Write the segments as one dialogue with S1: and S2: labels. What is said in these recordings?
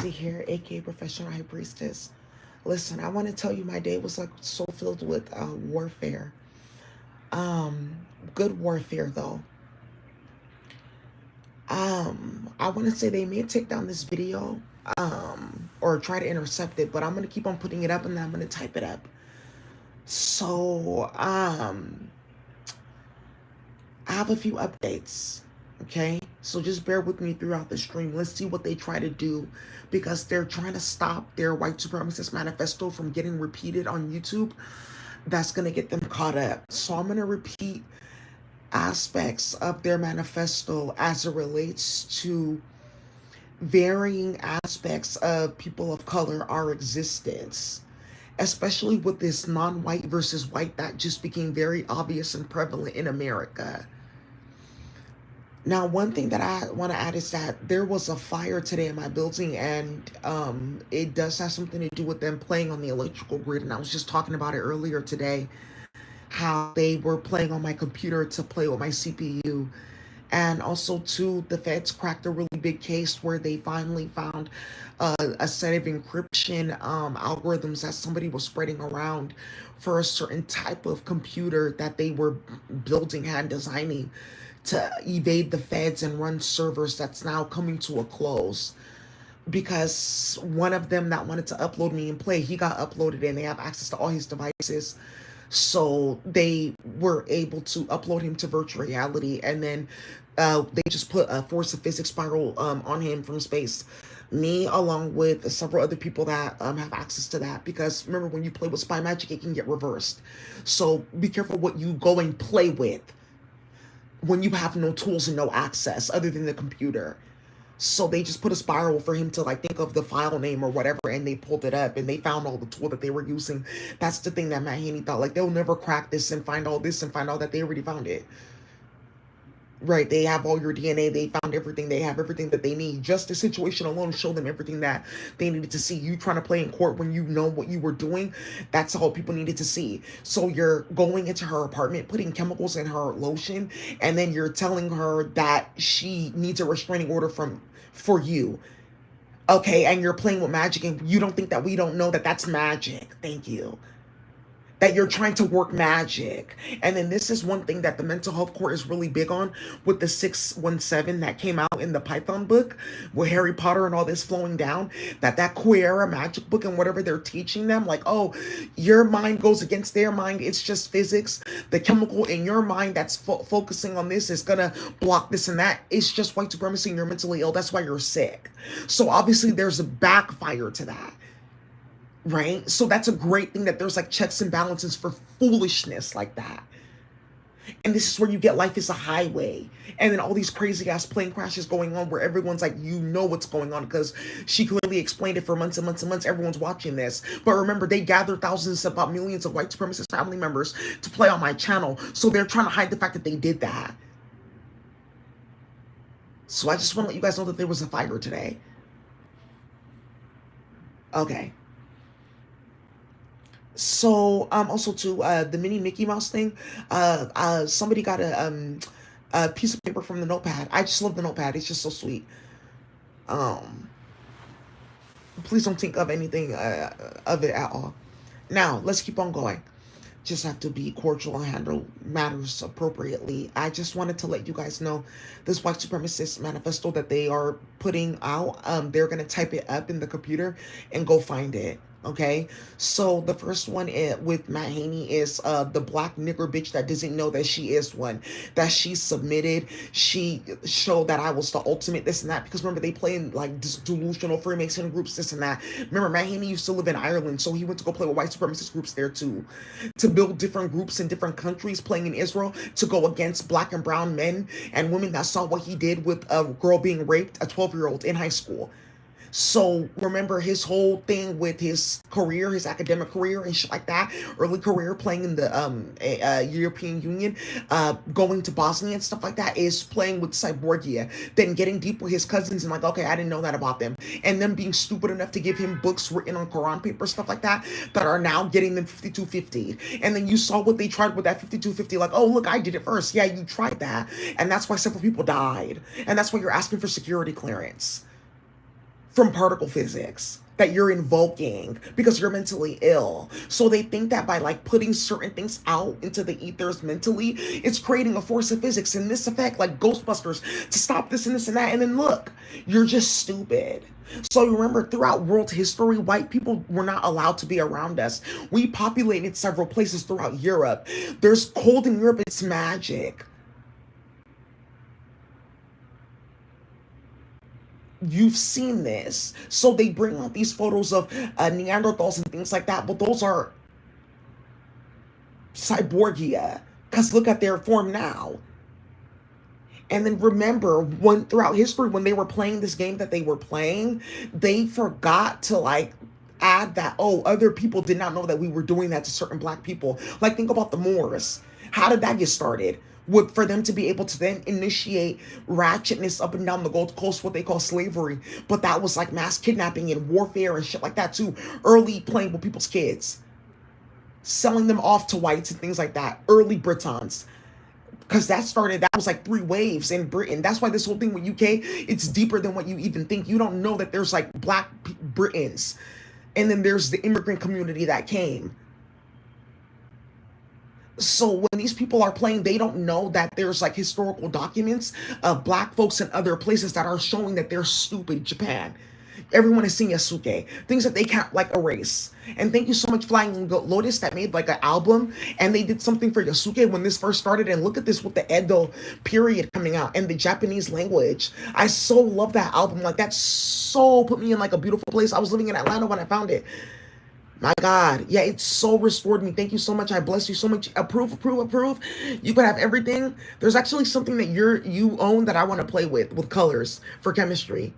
S1: Crazy here, aka Professional High Priestess. Listen, I want to tell you my day was like so filled with warfare. Um, Good warfare though. I want to say they may take down this video, or try to intercept it, but I'm gonna keep on putting it up and then I'm gonna type it up. So, I have a few updates. Okay, so just bear with me throughout the stream. Let's see what they try to do, because they're trying to stop their white supremacist manifesto from getting repeated on YouTube. That's going to get them caught up. So I'm going to repeat aspects of their manifesto as it relates to varying aspects of people of color, our existence, especially with this non-white versus white that just became very obvious and prevalent in America. Now, one thing that I want to add is that there was a fire today in my building, and it does have something to do with them playing on the electrical grid. And I was just talking about it earlier today, how they were playing on my computer to play with my CPU. And also, too, the feds cracked a really big case where they finally found a set of encryption algorithms that somebody was spreading around for a certain type of computer that they were building and designing to evade the feds and run servers. That's now coming to a close, because one of them that wanted to upload me and play, he got uploaded and they have access to all his devices. So they were able to upload him to virtual reality, and then they just put a force of physics spiral on him from space. Me, along with several other people that have access to that, because remember, when you play with spy magic, it can get reversed. So be careful what you go and play with when you have no tools and no access other than the computer. So they just put a spiral for him to like think of the file name or whatever, and they pulled it up and they found all the tool that they were using. That's the thing that Matt Haney thought, like, they'll never crack this and find all this and find out that they already found it. Right, they have all your DNA, they found everything, they have everything that they need. Just the situation alone showed them everything that they needed to see. You trying to play in court when you know what you were doing, that's all people needed to see. So you're going into her apartment, putting chemicals in her lotion, and then you're telling her that she needs a restraining order for you. Okay, and you're playing with magic, and you don't think that we don't know that that's magic. Thank you. That you're trying to work magic. And then this is one thing that the mental health court is really big on, with the 617 that came out in the Python book with Harry Potter and all this flowing down, that queer magic book and whatever they're teaching them, like, oh, your mind goes against their mind, it's just physics. The chemical in your mind that's focusing on this is gonna block this and that. It's just white supremacy and you're mentally ill. That's why you're sick. So obviously there's a backfire to that. Right? So that's a great thing, that there's like checks and balances for foolishness like that. And this is where you get life is a highway. And then all these crazy ass plane crashes going on where everyone's like, you know what's going on, because she clearly explained it for months and months and months. Everyone's watching this. But remember, they gathered thousands, about millions of white supremacist family members to play on my channel. So they're trying to hide the fact that they did that. So I just want to let you guys know that there was a fire today. Okay. So also too, the mini Mickey Mouse thing, somebody got a piece of paper from the notepad. I just love the notepad. It's just so sweet. Um please don't think of anything of it at all. Now let's keep on going. Just have to be cordial and handle matters appropriately. I just wanted to let you guys know this white supremacist manifesto that they are putting out. They're gonna type it up in the computer and go find it. Okay, so the first one with Matt Haney is the black nigger bitch that doesn't know that she is one, that she submitted. She showed that I was the ultimate this and that, because remember, they play in like delusional Freemason groups, this and that. Remember, Matt Haney used to live in Ireland, so he went to go play with white supremacist groups there too, to build different groups in different countries, playing in Israel to go against black and brown men and women that saw what he did with a girl being raped, a 12-year-old in high school. So remember his whole thing with his career, his academic career and shit like that, early career playing in the European Union, going to Bosnia and stuff like that, is playing with Cyborgia, then getting deep with his cousins and like, okay, I didn't know that about them. And them being stupid enough to give him books written on Quran paper, stuff like that are now getting them 5250. And then you saw what they tried with that 5250, like, oh, look, I did it first. Yeah, you tried that. And that's why several people died. And that's why you're asking for security clearance. from particle physics that you're invoking because you're mentally ill. So they think that by like putting certain things out into the ethers mentally, it's creating a force of physics in this effect, like Ghostbusters, to stop this and this and that. And then look, you're just stupid. So remember, throughout world history, white people were not allowed to be around us. We populated several places throughout Europe. There's cold in Europe, it's magic. You've seen this. So they bring out these photos of Neanderthals and things like that, but those are cyborgia. Because look at their form now. And then remember, when throughout history, when they were playing this game that they were playing, they forgot to like add that, oh, other people did not know that we were doing that to certain black people. Like, think about the Moors. How did that get started? For them to be able to then initiate ratchetness up and down the Gold Coast, what they call slavery. But that was like mass kidnapping and warfare and shit like that too. Early playing with people's kids. Selling them off to whites and things like that. Early Britons. Because that was like 3 waves in Britain. That's why this whole thing with UK, it's deeper than what you even think. You don't know that there's like black Britons. And then there's the immigrant community that came. So when these people are playing, they don't know that there's like historical documents of black folks in other places that are showing that they're stupid. Japan. Everyone is seeing Yasuke. Things that they can't like erase. And thank you so much, Flying Lotus, that made like an album. And they did something for Yasuke when this first started. And look at this with the Edo period coming out and the Japanese language. I so love that album. Like that so put me in like a beautiful place. I was living in Atlanta when I found it. My God. Yeah, it so restored me. Thank you so much. I bless you so much. Approve, approve, approve. You can have everything. There's actually something that you own that I want to play with colors for chemistry.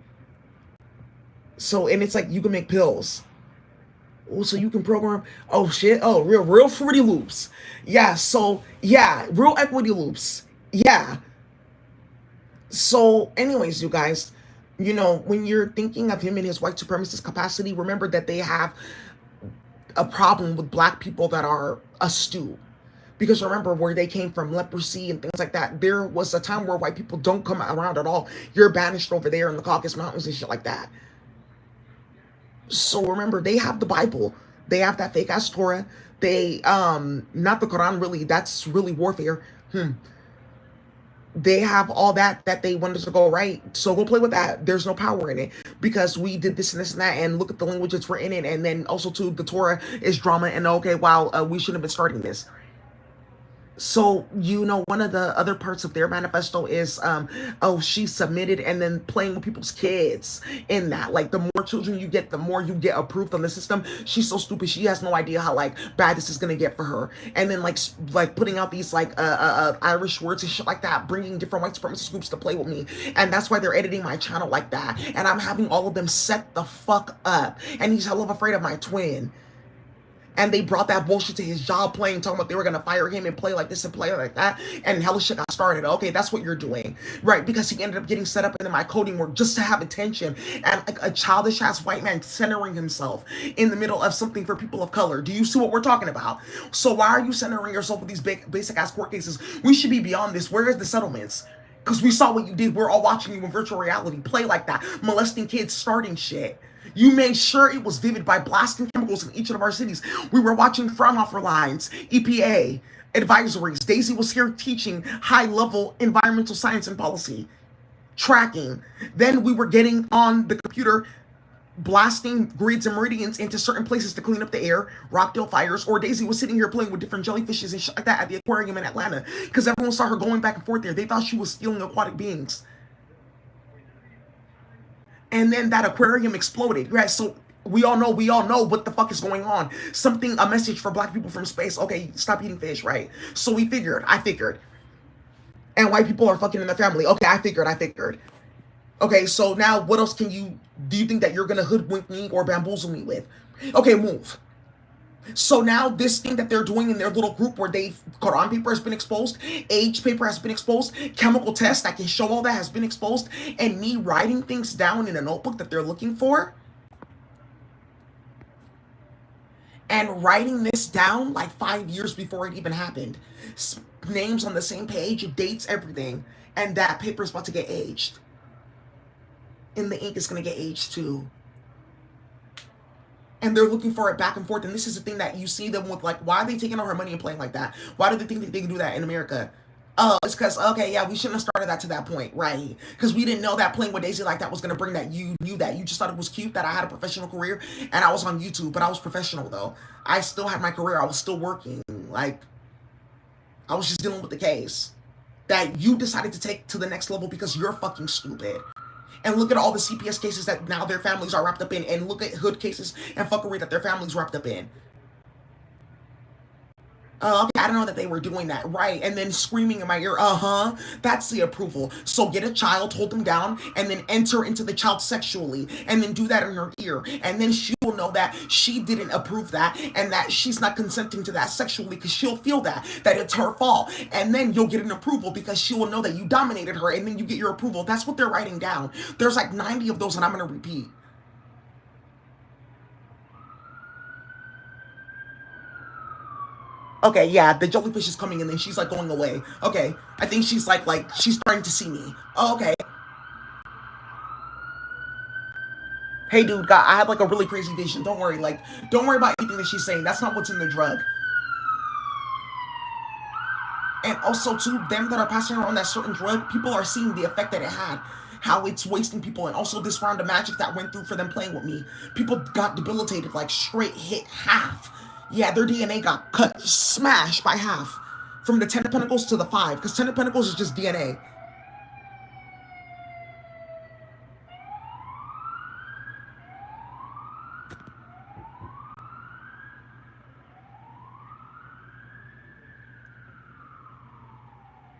S1: So, and it's like you can make pills. Oh, so you can program. Oh shit. Oh, real Fruity Loops. Yeah. So yeah, real equity loops. Yeah. So, anyways, you guys, you know, when you're thinking of him in his white supremacist capacity, remember that they have a problem with black people that are astute. Because remember where they came from, leprosy and things like that. There was a time where white people don't come around at all. You're banished over there in the Caucasus Mountains and shit like that. So remember, they have the Bible. They have that fake ass Torah. They, not the Quran really, that's really warfare. They have all that they wanted to go right. So go play with that. There's no power in it because we did this and this and that. And look at the language that's written in it. And then also too, the Torah is drama. And okay, wow, we shouldn't have been starting this. So, you know, one of the other parts of their manifesto is, oh, she submitted and then playing with people's kids in that. Like, the more children you get, the more you get approved on the system. She's so stupid. She has no idea how, like, bad this is going to get for her. And then, like putting out these, like, Irish words and shit like that, bringing different white supremacist groups to play with me. And that's why they're editing my channel like that. And I'm having all of them set the fuck up. And he's hella afraid of my twin. And they brought that bullshit to his job playing, talking about they were going to fire him and play like this and play like that. And hella shit got started. Okay, that's what you're doing. Right, because he ended up getting set up into my coding work just to have attention. And like a childish ass white man centering himself in the middle of something for people of color. Do you see what we're talking about? So why are you centering yourself with these basic ass court cases? We should be beyond this. Where is the settlements? Because we saw what you did. We're all watching you in virtual reality. Play like that. Molesting kids, starting shit. You made sure it was vivid by blasting chemicals in each of our cities. We were watching Fraunhofer lines, EPA, advisories. Daisy was here teaching high-level environmental science and policy, tracking. Then we were getting on the computer, blasting grids and meridians into certain places to clean up the air, Rockdale fires, or Daisy was sitting here playing with different jellyfishes and shit like that at the aquarium in Atlanta because everyone saw her going back and forth there. They thought she was stealing aquatic beings. And then that aquarium exploded, right? So we all know what the fuck is going on. A message for black people from space. Okay, stop eating fish, right? So I figured. And white people are fucking in their family. Okay, I figured. Okay, so now what else do you think that you're gonna hoodwink me or bamboozle me with? Okay, move. So now this thing that they're doing in their little group where Quran paper has been exposed, age paper has been exposed, chemical test that can show all that has been exposed, and me writing things down in a notebook that they're looking for, and writing this down like 5 years before it even happened. Names on the same page, dates, everything, and that paper is about to get aged. and the ink is going to get aged too. And they're looking for it back and forth. And this is the thing that you see them with, like, why are they taking all her money and playing like that? Why do they think that they can do that in America? Oh, it's because, okay, yeah, we shouldn't have started that to that point, right? Because we didn't know that playing with Daisy like that was going to bring that. You knew that. You just thought it was cute that I had a professional career and I was on YouTube, but I was professional, though. I still had my career. I was still working. Like, I was just dealing with the case that you decided to take to the next level because you're fucking stupid. And look at all the CPS cases that now their families are wrapped up in. And look at hood cases and fuckery that their families wrapped up in. Okay, I don't know that they were doing that, right? And then screaming in my ear, that's the approval. So get a child, hold them down, and then enter into the child sexually, and then do that in her ear. And then she will know that she didn't approve that, and that she's not consenting to that sexually, because she'll feel that it's her fault. And then you'll get an approval because she will know that you dominated her, and then you get your approval. That's what they're writing down. There's like 90 of those, and I'm going to repeat. Okay, yeah, the jellyfish is coming and then she's like going away. Okay, I think she's like she's starting to see me. Oh, okay. Hey, dude, God, I had like a really crazy vision. Don't worry, don't worry about anything that she's saying. That's not what's in the drug. And also, too, them that are passing around that certain drug, people are seeing the effect that it had. How it's wasting people. And also this round of magic that went through for them playing with me. People got debilitated, like straight hit half. Yeah, their DNA got cut, smashed by half. From the 10 of Pentacles to the 5. Because 10 of Pentacles is just DNA.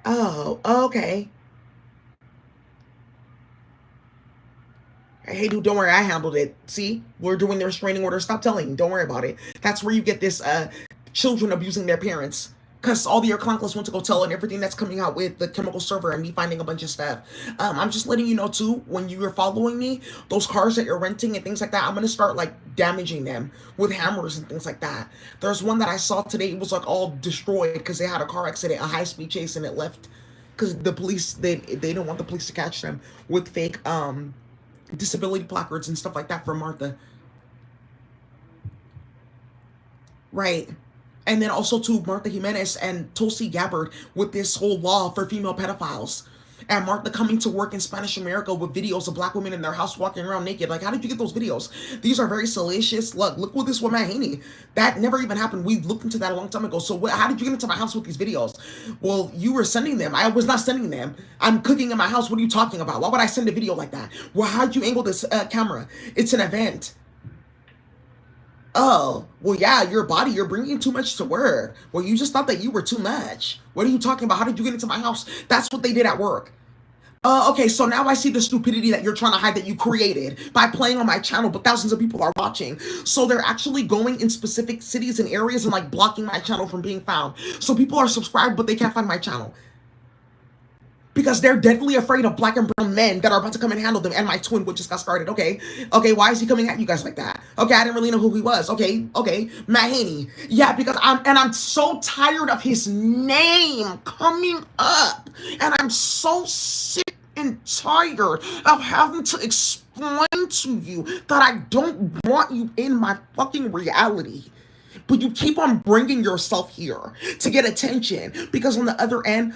S1: Oh, okay. Hey, dude, don't worry, I handled it. See, we're doing the restraining order. Stop telling. Don't worry about it. That's where you get this children abusing their parents. Because all the your clunkless went to go tell and everything that's coming out with the chemical server and me finding a bunch of stuff. I'm just letting you know, too, when you were following me, those cars that you're renting and things like that, I'm going to start, like, damaging them with hammers and things like that. There's one that I saw today. It was, like, all destroyed because they had a car accident, a high-speed chase, and it left. Because the police, they don't want the police to catch them with fake, disability placards and stuff like that for Martha. Right. And then also to Martha Jimenez and Tulsi Gabbard with this whole law for female pedophiles. And Martha coming to work in Spanish America with videos of black women in their house walking around naked. Like, how did you get those videos? These are very salacious. Look with this woman, Haney. That never even happened. We looked into that a long time ago. So how did you get into my house with these videos? Well, you were sending them. I was not sending them. I'm cooking in my house. What are you talking about? Why would I send a video like that? Well, how'd you angle this camera? It's an event. Oh, well, yeah, your body, you're bringing too much to work. Well, you just thought that you were too much. What are you talking about? How did you get into my house? That's what they did at work. Okay, so now I see the stupidity that you're trying to hide that you created by playing on my channel, but thousands of people are watching. So they're actually going in specific cities and areas and like blocking my channel from being found. So people are subscribed, but they can't find my channel. Because they're deadly afraid of black and brown men that are about to come and handle them, and my twin, which just got started. Okay, why is he coming at you guys like that? Okay, I didn't really know who he was. Okay, Matt Haney. Yeah, because I'm so tired of his name coming up, and I'm so sick and tired of having to explain to you that I don't want you in my fucking reality. But you keep on bringing yourself here to get attention because on the other end,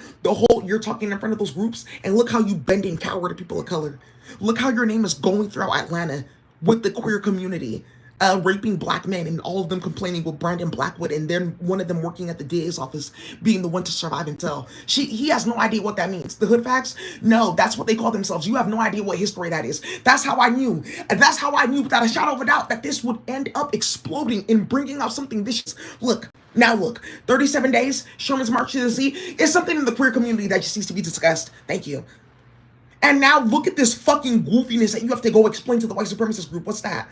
S1: you're talking in front of those groups and look how you bend and cower to people of color. Look how your name is going throughout Atlanta with the queer community, raping black men and all of them complaining with Brandon Blackwood and then one of them working at the DA's office being the one to survive and tell. He has no idea what that means. The hood facts? No, that's what they call themselves. You have no idea what history that is. That's how I knew. And that's how I knew without a shadow of a doubt that this would end up exploding and bringing out something vicious. Look, 37 days, Sherman's March to the Sea is something in the queer community that just needs to be discussed. Thank you. And now look at this fucking goofiness that you have to go explain to the white supremacist group. What's that?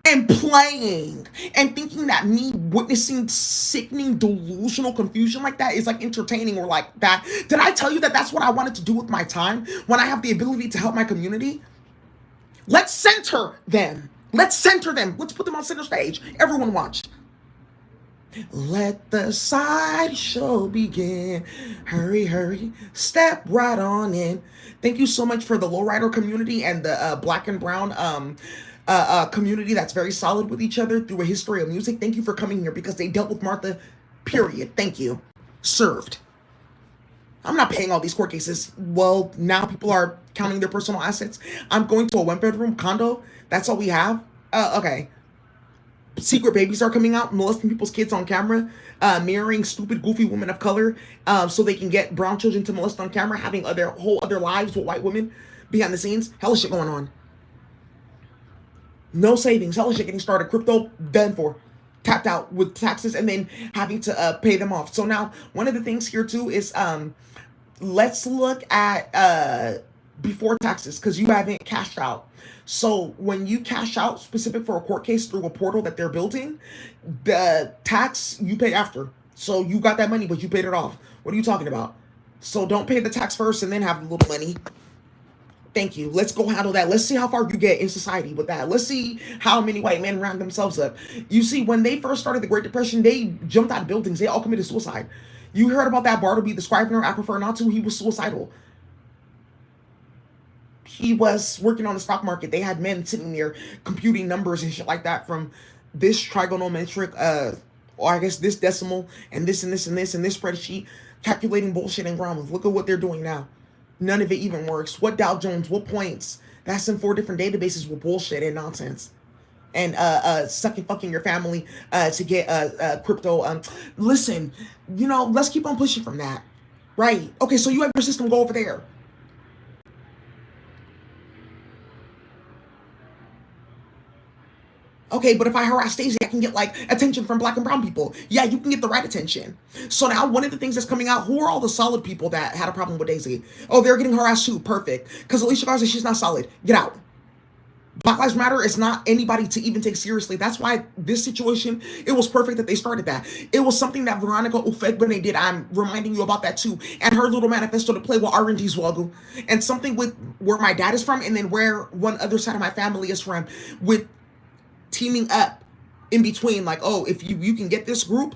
S1: And playing and thinking that me witnessing sickening delusional confusion like that is like entertaining or like that. Did I tell you that that's what I wanted to do with my time when I have the ability to help my community? Let's center them. Let's put them on center stage. Everyone watch. Let the sideshow begin. Hurry, hurry, step right on in. Thank you so much for the lowrider community and the black and brown community that's very solid with each other through a history of music. Thank you for coming here because they dealt with Martha, period. Thank you. Served. I'm not paying all these court cases. Well, now people are counting their personal assets. I'm going to a one-bedroom condo. That's all we have. Okay. Secret babies are coming out, molesting people's kids on camera, mirroring stupid, goofy women of color, so they can get brown children to molest on camera, having other whole other lives with white women behind the scenes. Hella shit going on. No savings. Hella shit getting started. Crypto done for. Tapped out with taxes and then having to pay them off. So now one of the things here too is let's look at before taxes because you haven't cashed out. So when you cash out specific for a court case through a portal that they're building, the tax you pay after. So you got that money, but you paid it off. What are you talking about? So don't pay the tax first and then have the little money. Thank you. Let's go handle that. Let's see how far you get in society with that. Let's see how many white men round themselves up. You see, when they first started the Great Depression, they jumped out of buildings. They all committed suicide. You heard about that Bartleby, the Scrivener. I prefer not to. He was suicidal. He was working on the stock market. They had men sitting there computing numbers and shit like that from this trigonometric, or I guess this decimal and this and this and this and this spreadsheet, calculating bullshit and grams. Look at what they're doing now. None of it even works. What Dow Jones? What points? That's in 4 different databases with bullshit and nonsense. And sucking fucking your family to get crypto. Listen, let's keep on pushing from that. Right. Okay, so you have your system, go over there. Okay, but if I harass Stacey, I can get like attention from black and brown people. Yeah, you can get the right attention. So now one of the things that's coming out, who are all the solid people that had a problem with Daisy? Oh, they're getting harassed too. Perfect. Because Alicia Garza, she's not solid. Get out. Black Lives Matter is not anybody to even take seriously. That's why this situation, it was perfect that they started that. It was something that Veronica Ufegbene did. I'm reminding you about that too. And her little manifesto to play with R&D's Wagu. And something with where my dad is from and then where one other side of my family is from with teaming up in between, like, oh, if you can get this group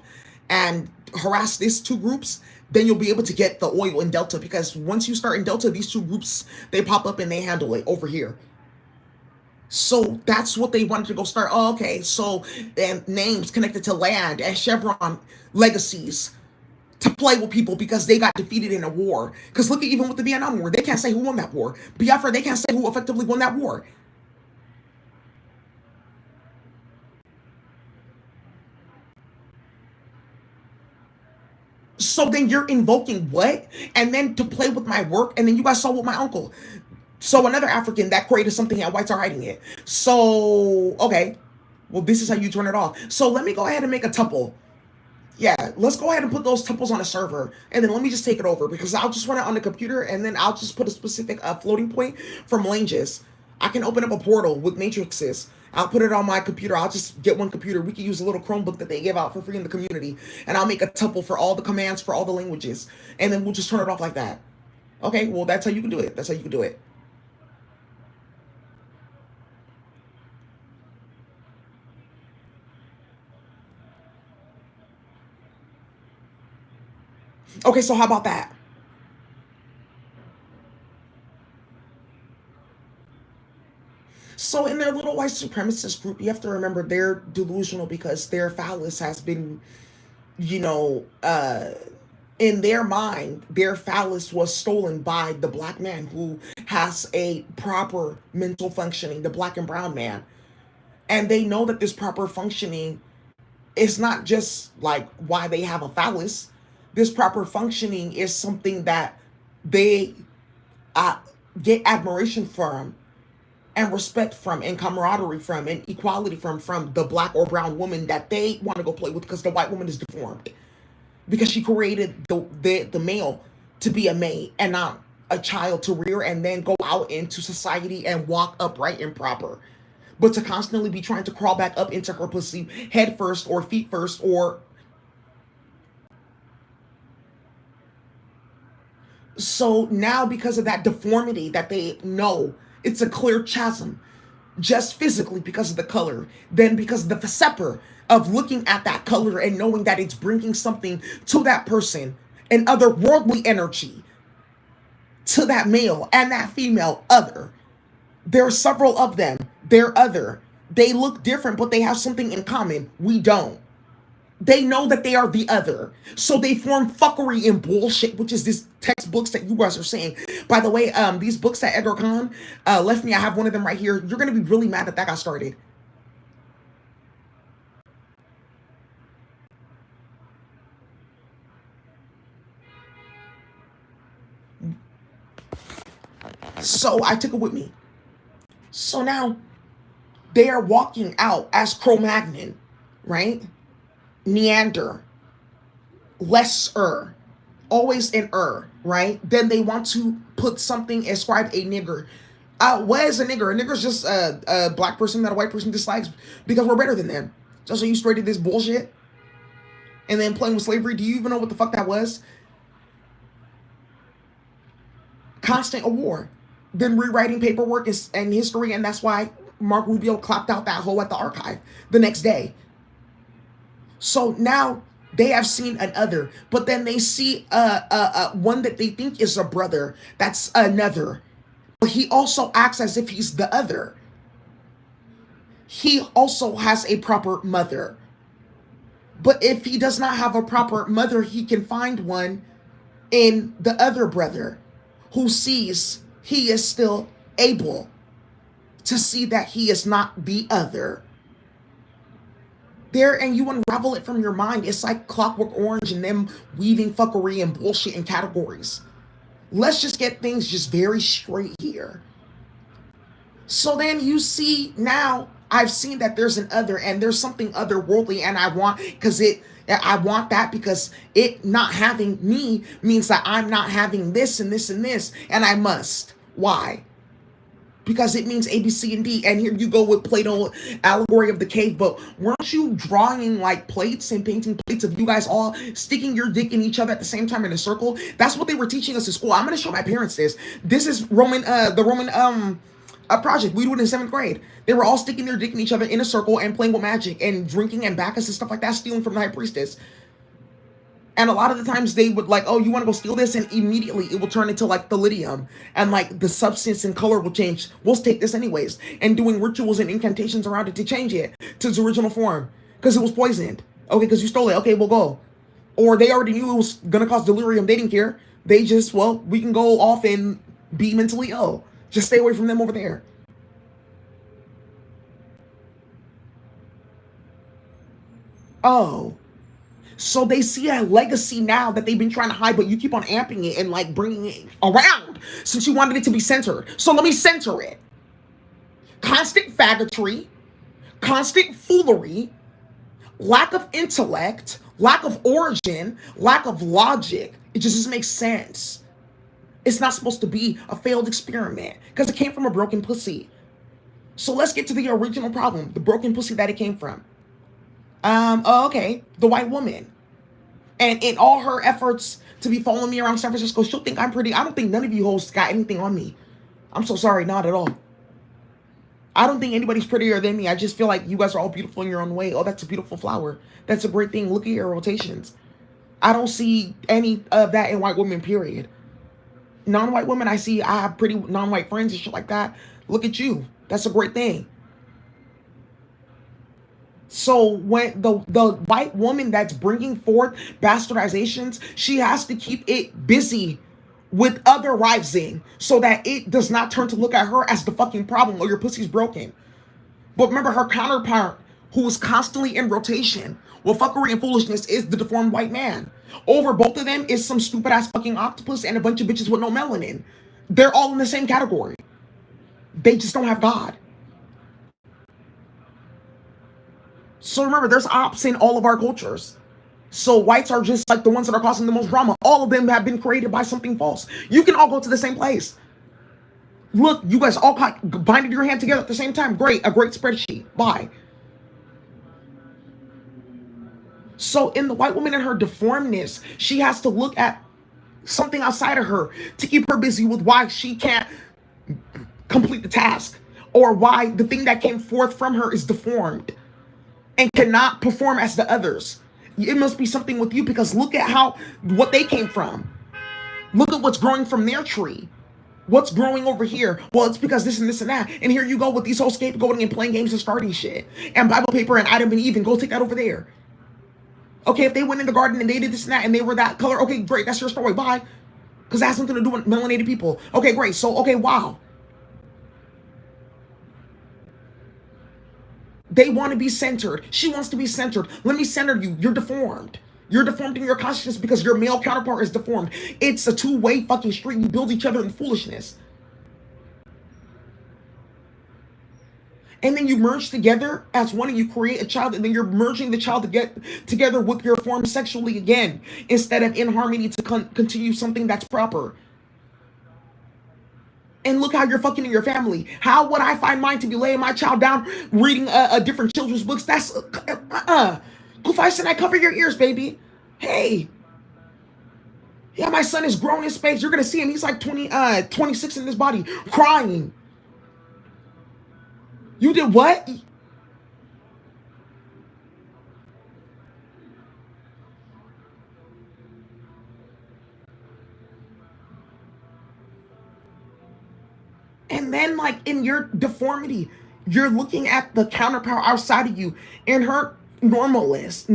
S1: and harass these 2 groups, then you'll be able to get the oil in Delta, because once you start in Delta, these 2 groups, they pop up and they handle it over here. So that's what they wanted to go start. Oh, okay, so and names connected to land and Chevron legacies to play with people because they got defeated in a war. Because look at even with the Vietnam War, they can't say who won that war. Biafra, they can't say who effectively won that war. So then you're invoking what? And then to play with my work, and then you guys saw with my uncle. So another African that created something and whites are hiding it. So, okay. Well, this is how you turn it off. So let me go ahead and make a tuple. Yeah, let's go ahead and put those tuples on a server. And then let me just take it over because I'll just run it on the computer and then I'll just put a specific floating point from Langes. I can open up a portal with matrices. I'll put it on my computer. I'll just get one computer. We can use a little Chromebook that they give out for free in the community. And I'll make a tuple for all the commands for all the languages. And then we'll just turn it off like that. Okay, well, that's how you can do it. That's how you can do it. Okay, so how about that? So in their little white supremacist group, you have to remember they're delusional because their phallus has been, you know, in their mind, their phallus was stolen by the black man who has a proper mental functioning, the black and brown man. And they know that this proper functioning is not just like why they have a phallus. This proper functioning is something that they uh, get admiration from and respect from and camaraderie from and equality from the black or brown woman that they want to go play with because the white woman is deformed because she created the male to be a mate and not a child to rear and then go out into society and walk upright and proper, but to constantly be trying to crawl back up into her pussy head first or feet first or so now because of that deformity that they know, it's a clear chasm. just physically because of the color, then because of the sepper of looking at that color and knowing that it's bringing something to that person, an otherworldly energy to that male and that female other. There are several of them. They're other. They look different, but they have something in common. We don't. They know that they are the other. So they form fuckery and bullshit, which is these textbooks that you guys are saying. By the way, these books that Edgar Khan left me, I have one of them right here. You're going to be really mad that that got started. So I took it with me. So now they are walking out as Cro-Magnon, right? Neander, lesser, always an right? Then they want to put something, ascribe a nigger. What is a nigger? A nigger is just a black person that a white person dislikes because we're better than them. Just so you straight to this bullshit. And then playing with slavery. Do you even know what the fuck that was? Constant war. Then rewriting paperwork and history, and that's why Mark Rubio clapped out that hole at the archive the next day. So now they have seen an other, but then they see one that they think is a brother. That's another. But he also acts as if he's the other. He also has a proper mother. But if he does not have a proper mother, he can find one in the other brother who sees he is still able to see that he is not the other. There, and you unravel it from your mind. It's like Clockwork Orange and them weaving fuckery and bullshit in categories. Let's just get things just very straight here. So then you see now, I've seen that there's an other and there's something otherworldly, and I want that because it not having me means that I'm not having this and this and this, and I must. Why? Because it means A, B, C, and D. And here you go with Plato, allegory of the cave. But weren't you drawing like plates and painting plates of you guys all sticking your dick in each other at the same time in a circle? That's what they were teaching us in school. I'm going to show my parents this. This is the Roman project. We do it in 7th grade. They were all sticking their dick in each other in a circle and playing with magic and drinking and Bacchus and stuff like that, stealing from the high priestess. And a lot of the times they would like, oh, you want to go steal this? And immediately it will turn into like thallium. And like the substance and color will change. We'll take this anyways. And doing rituals and incantations around it to change it to its original form. Because it was poisoned. Okay, because you stole it. Okay, we'll go. Or they already knew it was going to cause delirium. They didn't care. They just, well, we can go off and be mentally ill. Just stay away from them over there. Oh. So they see a legacy now that they've been trying to hide, but you keep on amping it and like bringing it around since you wanted it to be centered. So let me center it. Constant faggotry, constant foolery, lack of intellect, lack of origin, lack of logic. It just doesn't make sense. It's not supposed to be a failed experiment because it came from a broken pussy. So let's get to the original problem, the broken pussy that it came from. Okay, the white woman. And in all her efforts to be following me around San Francisco, she'll think I'm pretty. I don't think none of you hosts got anything on me. I'm so sorry, not at all. I don't think anybody's prettier than me. I just feel like you guys are all beautiful in your own way. Oh, that's a beautiful flower. That's a great thing. Look at your rotations. I don't see any of that in white women, period. Non-white women, I have pretty non-white friends and shit like that. Look at you. That's a great thing. So when the white woman that's bringing forth bastardizations, she has to keep it busy with other rising so that it does not turn to look at her as the fucking problem or your pussy's broken. But remember, her counterpart, who is constantly in rotation with fuckery and foolishness, is the deformed white man. Over both of them is some stupid ass fucking octopus and a bunch of bitches with no melanin. They're all in the same category. They just don't have God. So remember, there's ops in all of our cultures. So whites are just like the ones that are causing the most drama. All of them have been created by something false. You can all go to the same place. Look, you guys all binded your hand together at the same time. Great, a great spreadsheet. Bye. So in the white woman and her deformedness, she has to look at something outside of her to keep her busy with why she can't complete the task. or why the thing that came forth from her is deformed and cannot perform as the others. It must be something with you, because look at what they came from. Look at what's growing from their tree. What's growing over here? Well, it's because this and this and that. And here you go with these whole scapegoating and playing games and starting shit. And Bible paper and Adam and Eve, and go take that over there. Okay, if they went in the garden and they did this and that and they were that color, okay, great, that's your story, bye. Because that has something to do with melanated people. Okay, great, so, okay, wow. They want to be centered. She wants to be centered. Let me center you. You're deformed. You're deformed in your consciousness because your male counterpart is deformed. It's a two-way fucking street. You build each other in foolishness. And then you merge together as one, and you create a child, and then you're merging the child to get together with your form sexually again, instead of in harmony to continue something that's proper. And look how you're fucking in your family. How would I find mine to be laying my child down, reading a different children's books? That's, Kufai said, I cover your ears, baby. Hey. Yeah, my son is grown in space. You're going to see him. He's like 26 in this body, crying. You did what? And then, like, in your deformity, you're looking at the counterpart outside of you in her normalness,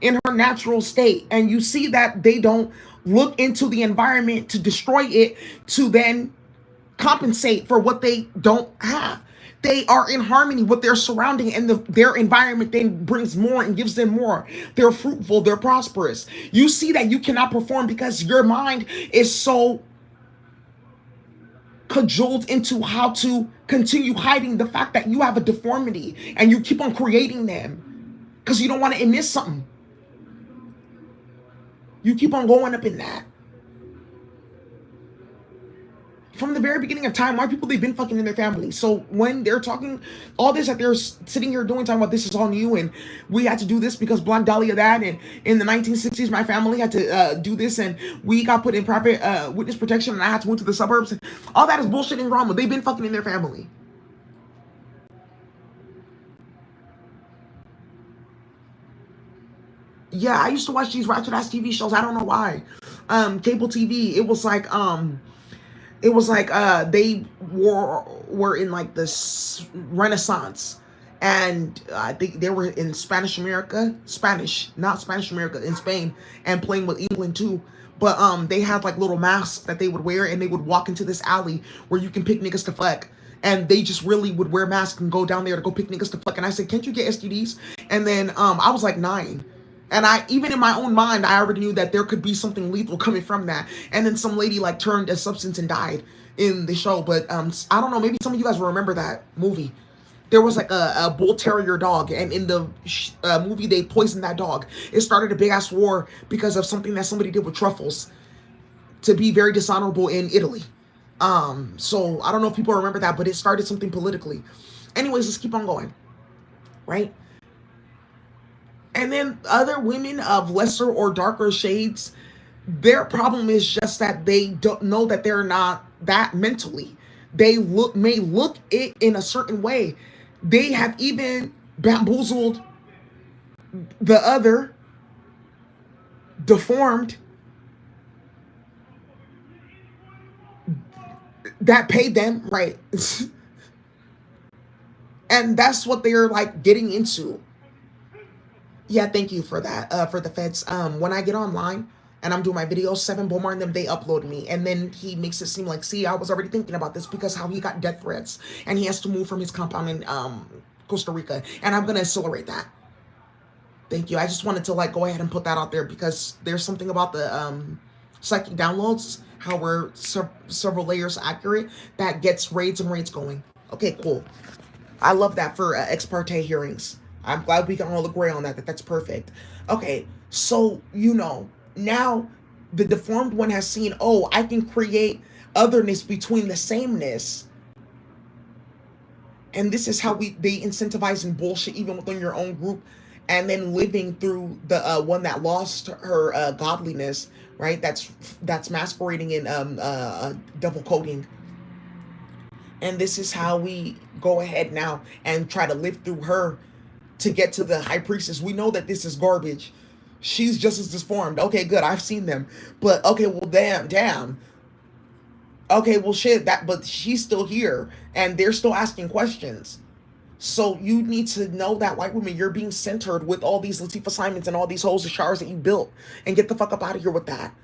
S1: in her natural state. And you see that they don't look into the environment to destroy it, to then compensate for what they don't have. They are in harmony with their surrounding, and their environment then brings more and gives them more. They're fruitful, they're prosperous. You see that you cannot perform because your mind is so cajoled into how to continue hiding the fact that you have a deformity, and you keep on creating them because you don't want to admit something. You keep on going up in that. From the very beginning of time, white people, they've been fucking in their family. So when they're talking all this that they're sitting here doing, talking about this is all new and we had to do this because Black Dahlia that, and in the 1960s my family had to do this, and we got put in private witness protection, and I had to move to the suburbs. All that is bullshit and drama. They've been fucking in their family. Yeah, I used to watch these ratchet ass TV shows. I don't know why. Cable TV. It was like they were in like this Renaissance, and I think they were in Spanish, not Spanish America, in Spain, and playing with England too. But they had like little masks that they would wear, and they would walk into this alley where you can pick niggas to fuck. And they just really would wear masks and go down there to go pick niggas to fuck. And I said, can't you get STDs? And then I was like 9. And even in my own mind, I already knew that there could be something lethal coming from that. And then some lady like turned a substance and died in the show. But I don't know, maybe some of you guys will remember that movie. There was like a bull terrier dog, and in the movie they poisoned that dog. It started a big ass war because of something that somebody did with truffles, to be very dishonorable in Italy. So I don't know if people remember that, but it started something politically. Anyways, let's keep on going, right? And then other women of lesser or darker shades, their problem is just that they don't know that they're not that mentally. They may look it in a certain way. They have even bamboozled the other, deformed, that paid them, right? And that's what they're like getting into. Yeah, thank you for that, for the feds. When I get online and I'm doing my videos, 7 Bomar and them, they upload me. And then he makes it seem like, see, I was already thinking about this because how he got death threats. And he has to move from his compound in Costa Rica. And I'm going to accelerate that. Thank you. I just wanted to like go ahead and put that out there because there's something about the psychic downloads, how we're several layers accurate, that gets raids and raids going. Okay, cool. I love that for ex parte hearings. I'm glad we can all agree on that. That's perfect. Okay, so, you know, now the deformed one has seen, oh, I can create otherness between the sameness. And this is how they incentivize and bullshit even within your own group. And then living through the one that lost her godliness, right? That's masquerading in devil coding. And this is how we go ahead now and try to live through her to get to the high priestess. We know that this is garbage. She's just as disformed. Okay, good. I've seen them. But okay, well, damn. Okay, well, shit. But she's still here, and they're still asking questions. So you need to know that, white women, you're being centered with all these Latifah Simons and all these holes and showers that you built, and get the fuck up out of here with that.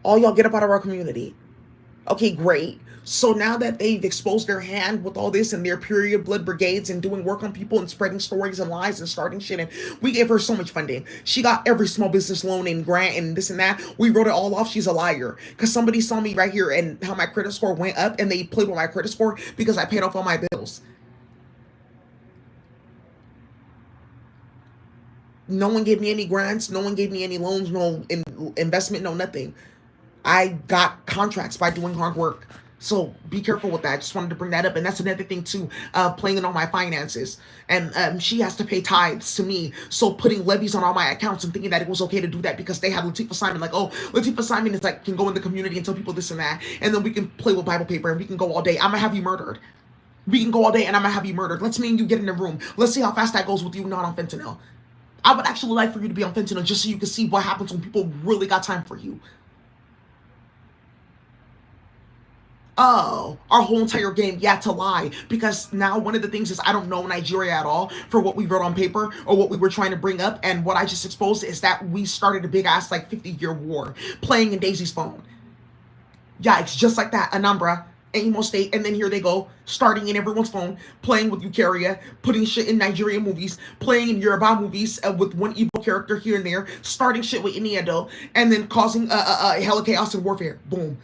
S1: All y'all get up out of our community. Okay, great. So now that they've exposed their hand with all this and their period blood brigades and doing work on people and spreading stories and lies and starting shit, and we gave her so much funding. She got every small business loan and grant and this and that. We wrote it all off. She's a liar. Because somebody saw me right here and how my credit score went up, and they played with my credit score because I paid off all my bills. No one gave me any grants. No one gave me any loans, no investment, no nothing. I got contracts by doing hard work. So be careful with that. I just wanted to bring that up. And that's another thing too, playing on my finances. And she has to pay tithes to me. So putting levies on all my accounts and thinking that it was okay to do that because they had Latifah Simon. Like, oh, Latifah Simon is like, can go in the community and tell people this and that. And then we can play with Bible paper and we can go all day. I'm gonna have you murdered. We can go all day and I'm gonna have you murdered. Let's me and you get in the room. Let's see how fast that goes with you not on fentanyl. I would actually like for you to be on fentanyl just so you can see what happens when people really got time for you. Oh, our whole entire game, yeah, to lie. Because now one of the things is I don't know Nigeria at all for what we wrote on paper or what we were trying to bring up. And what I just exposed is that we started a big ass like 50-year war playing in Daisy's phone. Yikes, just like that, Anambra, Imo State, and then here they go, starting in everyone's phone, playing with Eukarya, putting shit in Nigerian movies, playing in Yoruba movies with one Igbo character here and there, starting shit with Iniedo, and then causing hella chaos and warfare. Boom.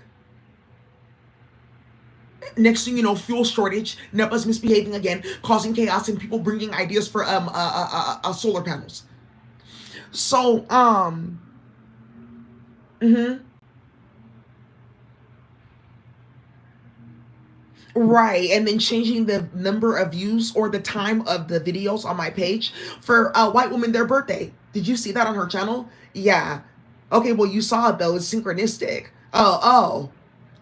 S1: Next thing you know, fuel shortage, NEPA's misbehaving again, causing chaos and people bringing ideas for solar panels. So, right, and then changing the number of views or the time of the videos on my page for a white woman their birthday. Did you see that on her channel? Yeah. Okay, well, you saw it though. It's synchronistic.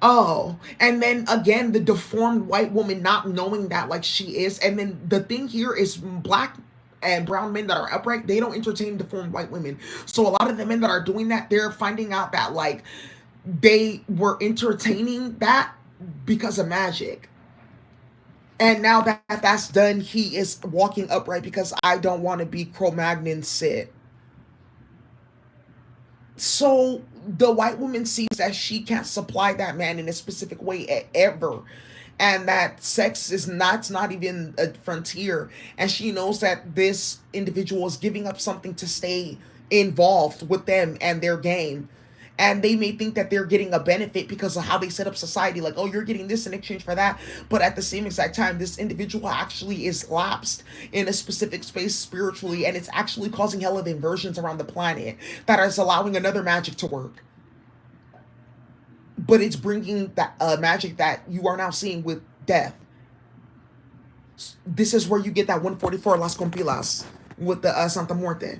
S1: Oh, and then again, the deformed white woman not knowing that like she is. And then the thing here is black and brown men that are upright, they don't entertain deformed white women. So a lot of the men that are doing that, they're finding out that like they were entertaining that because of magic. And now that that's done, he is walking upright because I don't want to be Cro-Magnon sit. So the white woman sees that she can't supply that man in a specific way ever, and that sex is not, it's not even a frontier, and she knows that this individual is giving up something to stay involved with them and their game. And they may think that they're getting a benefit because of how they set up society, like, oh, you're getting this in exchange for that. But at the same exact time, this individual actually is lapsed in a specific space spiritually, and it's actually causing hell of inversions around the planet that is allowing another magic to work. But it's bringing that magic that you are now seeing with death. This is where you get that 144 Las Compilas with the Santa Muerte.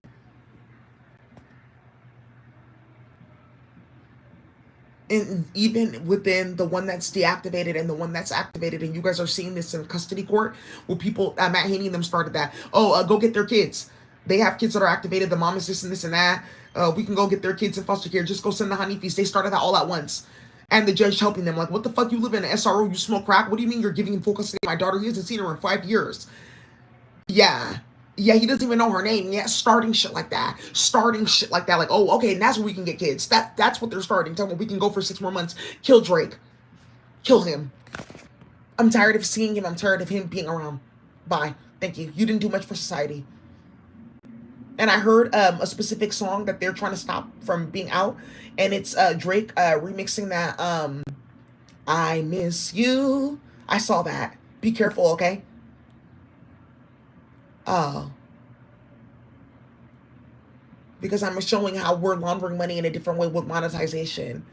S1: And even within the one that's deactivated and the one that's activated, and you guys are seeing this in custody court, where people, Matt Haney and them started that. Oh, go get their kids. They have kids that are activated. The mom is this and this and that. We can go get their kids in foster care. Just go send the Hanifis. They started that all at once. And the judge helping them, like, what the fuck, you live in an SRO, you smoke crack? What do you mean you're giving him full custody? My daughter, he hasn't seen her in 5 years. Yeah, he doesn't even know her name. Yeah, starting shit like that. Like, oh, okay, and that's where we can get kids. That's what they're starting. Tell me we can go for 6 more months. Kill Drake. Kill him. I'm tired of seeing him. I'm tired of him being around. Bye. Thank you. You didn't do much for society. And I heard a specific song that they're trying to stop from being out, and it's Drake remixing that I Miss You. I saw that. Be careful, okay? Because I'm showing how we're laundering money in a different way with monetization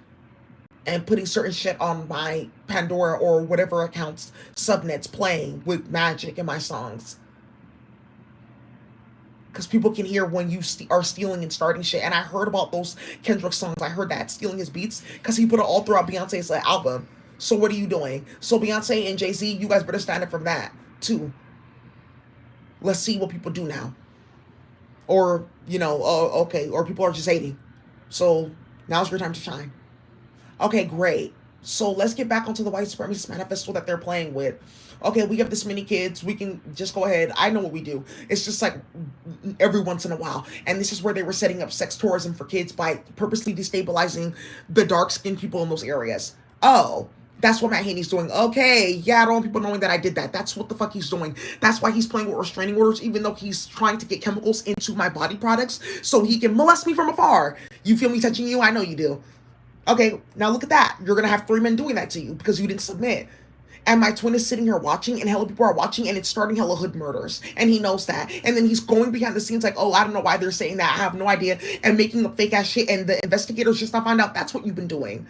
S1: and putting certain shit on my Pandora or whatever accounts, subnets, playing with magic in my songs. Because people can hear when you are stealing and starting shit. And I heard about those Kendrick songs. I heard that, stealing his beats, because he put it all throughout Beyonce's album. So what are you doing? So Beyonce and Jay-Z, you guys better stand up from that too. Let's see what people do now. Or, okay, or people are just hating. So now's your time to shine. Okay, great. So let's get back onto the white supremacist manifesto that they're playing with. Okay, we have this many kids. We can just go ahead. I know what we do. It's just like every once in a while. And this is where they were setting up sex tourism for kids by purposely destabilizing the dark skinned people in those areas. Oh, that's what Matt Haney's doing. Okay, yeah, I don't want people knowing that I did that. That's what the fuck he's doing. That's why he's playing with restraining orders, even though he's trying to get chemicals into my body products so he can molest me from afar. You feel me touching you? I know you do. Okay, now look at that. You're gonna have 3 men doing that to you because you didn't submit. And my twin is sitting here watching, and hella people are watching, and it's starting hella hood murders. And he knows that. And then he's going behind the scenes like, oh, I don't know why they're saying that. I have no idea. And making up fake ass shit. And the investigators just not find out that's what you've been doing.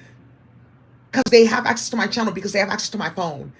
S1: Because they have access to my channel, because they have access to my phone.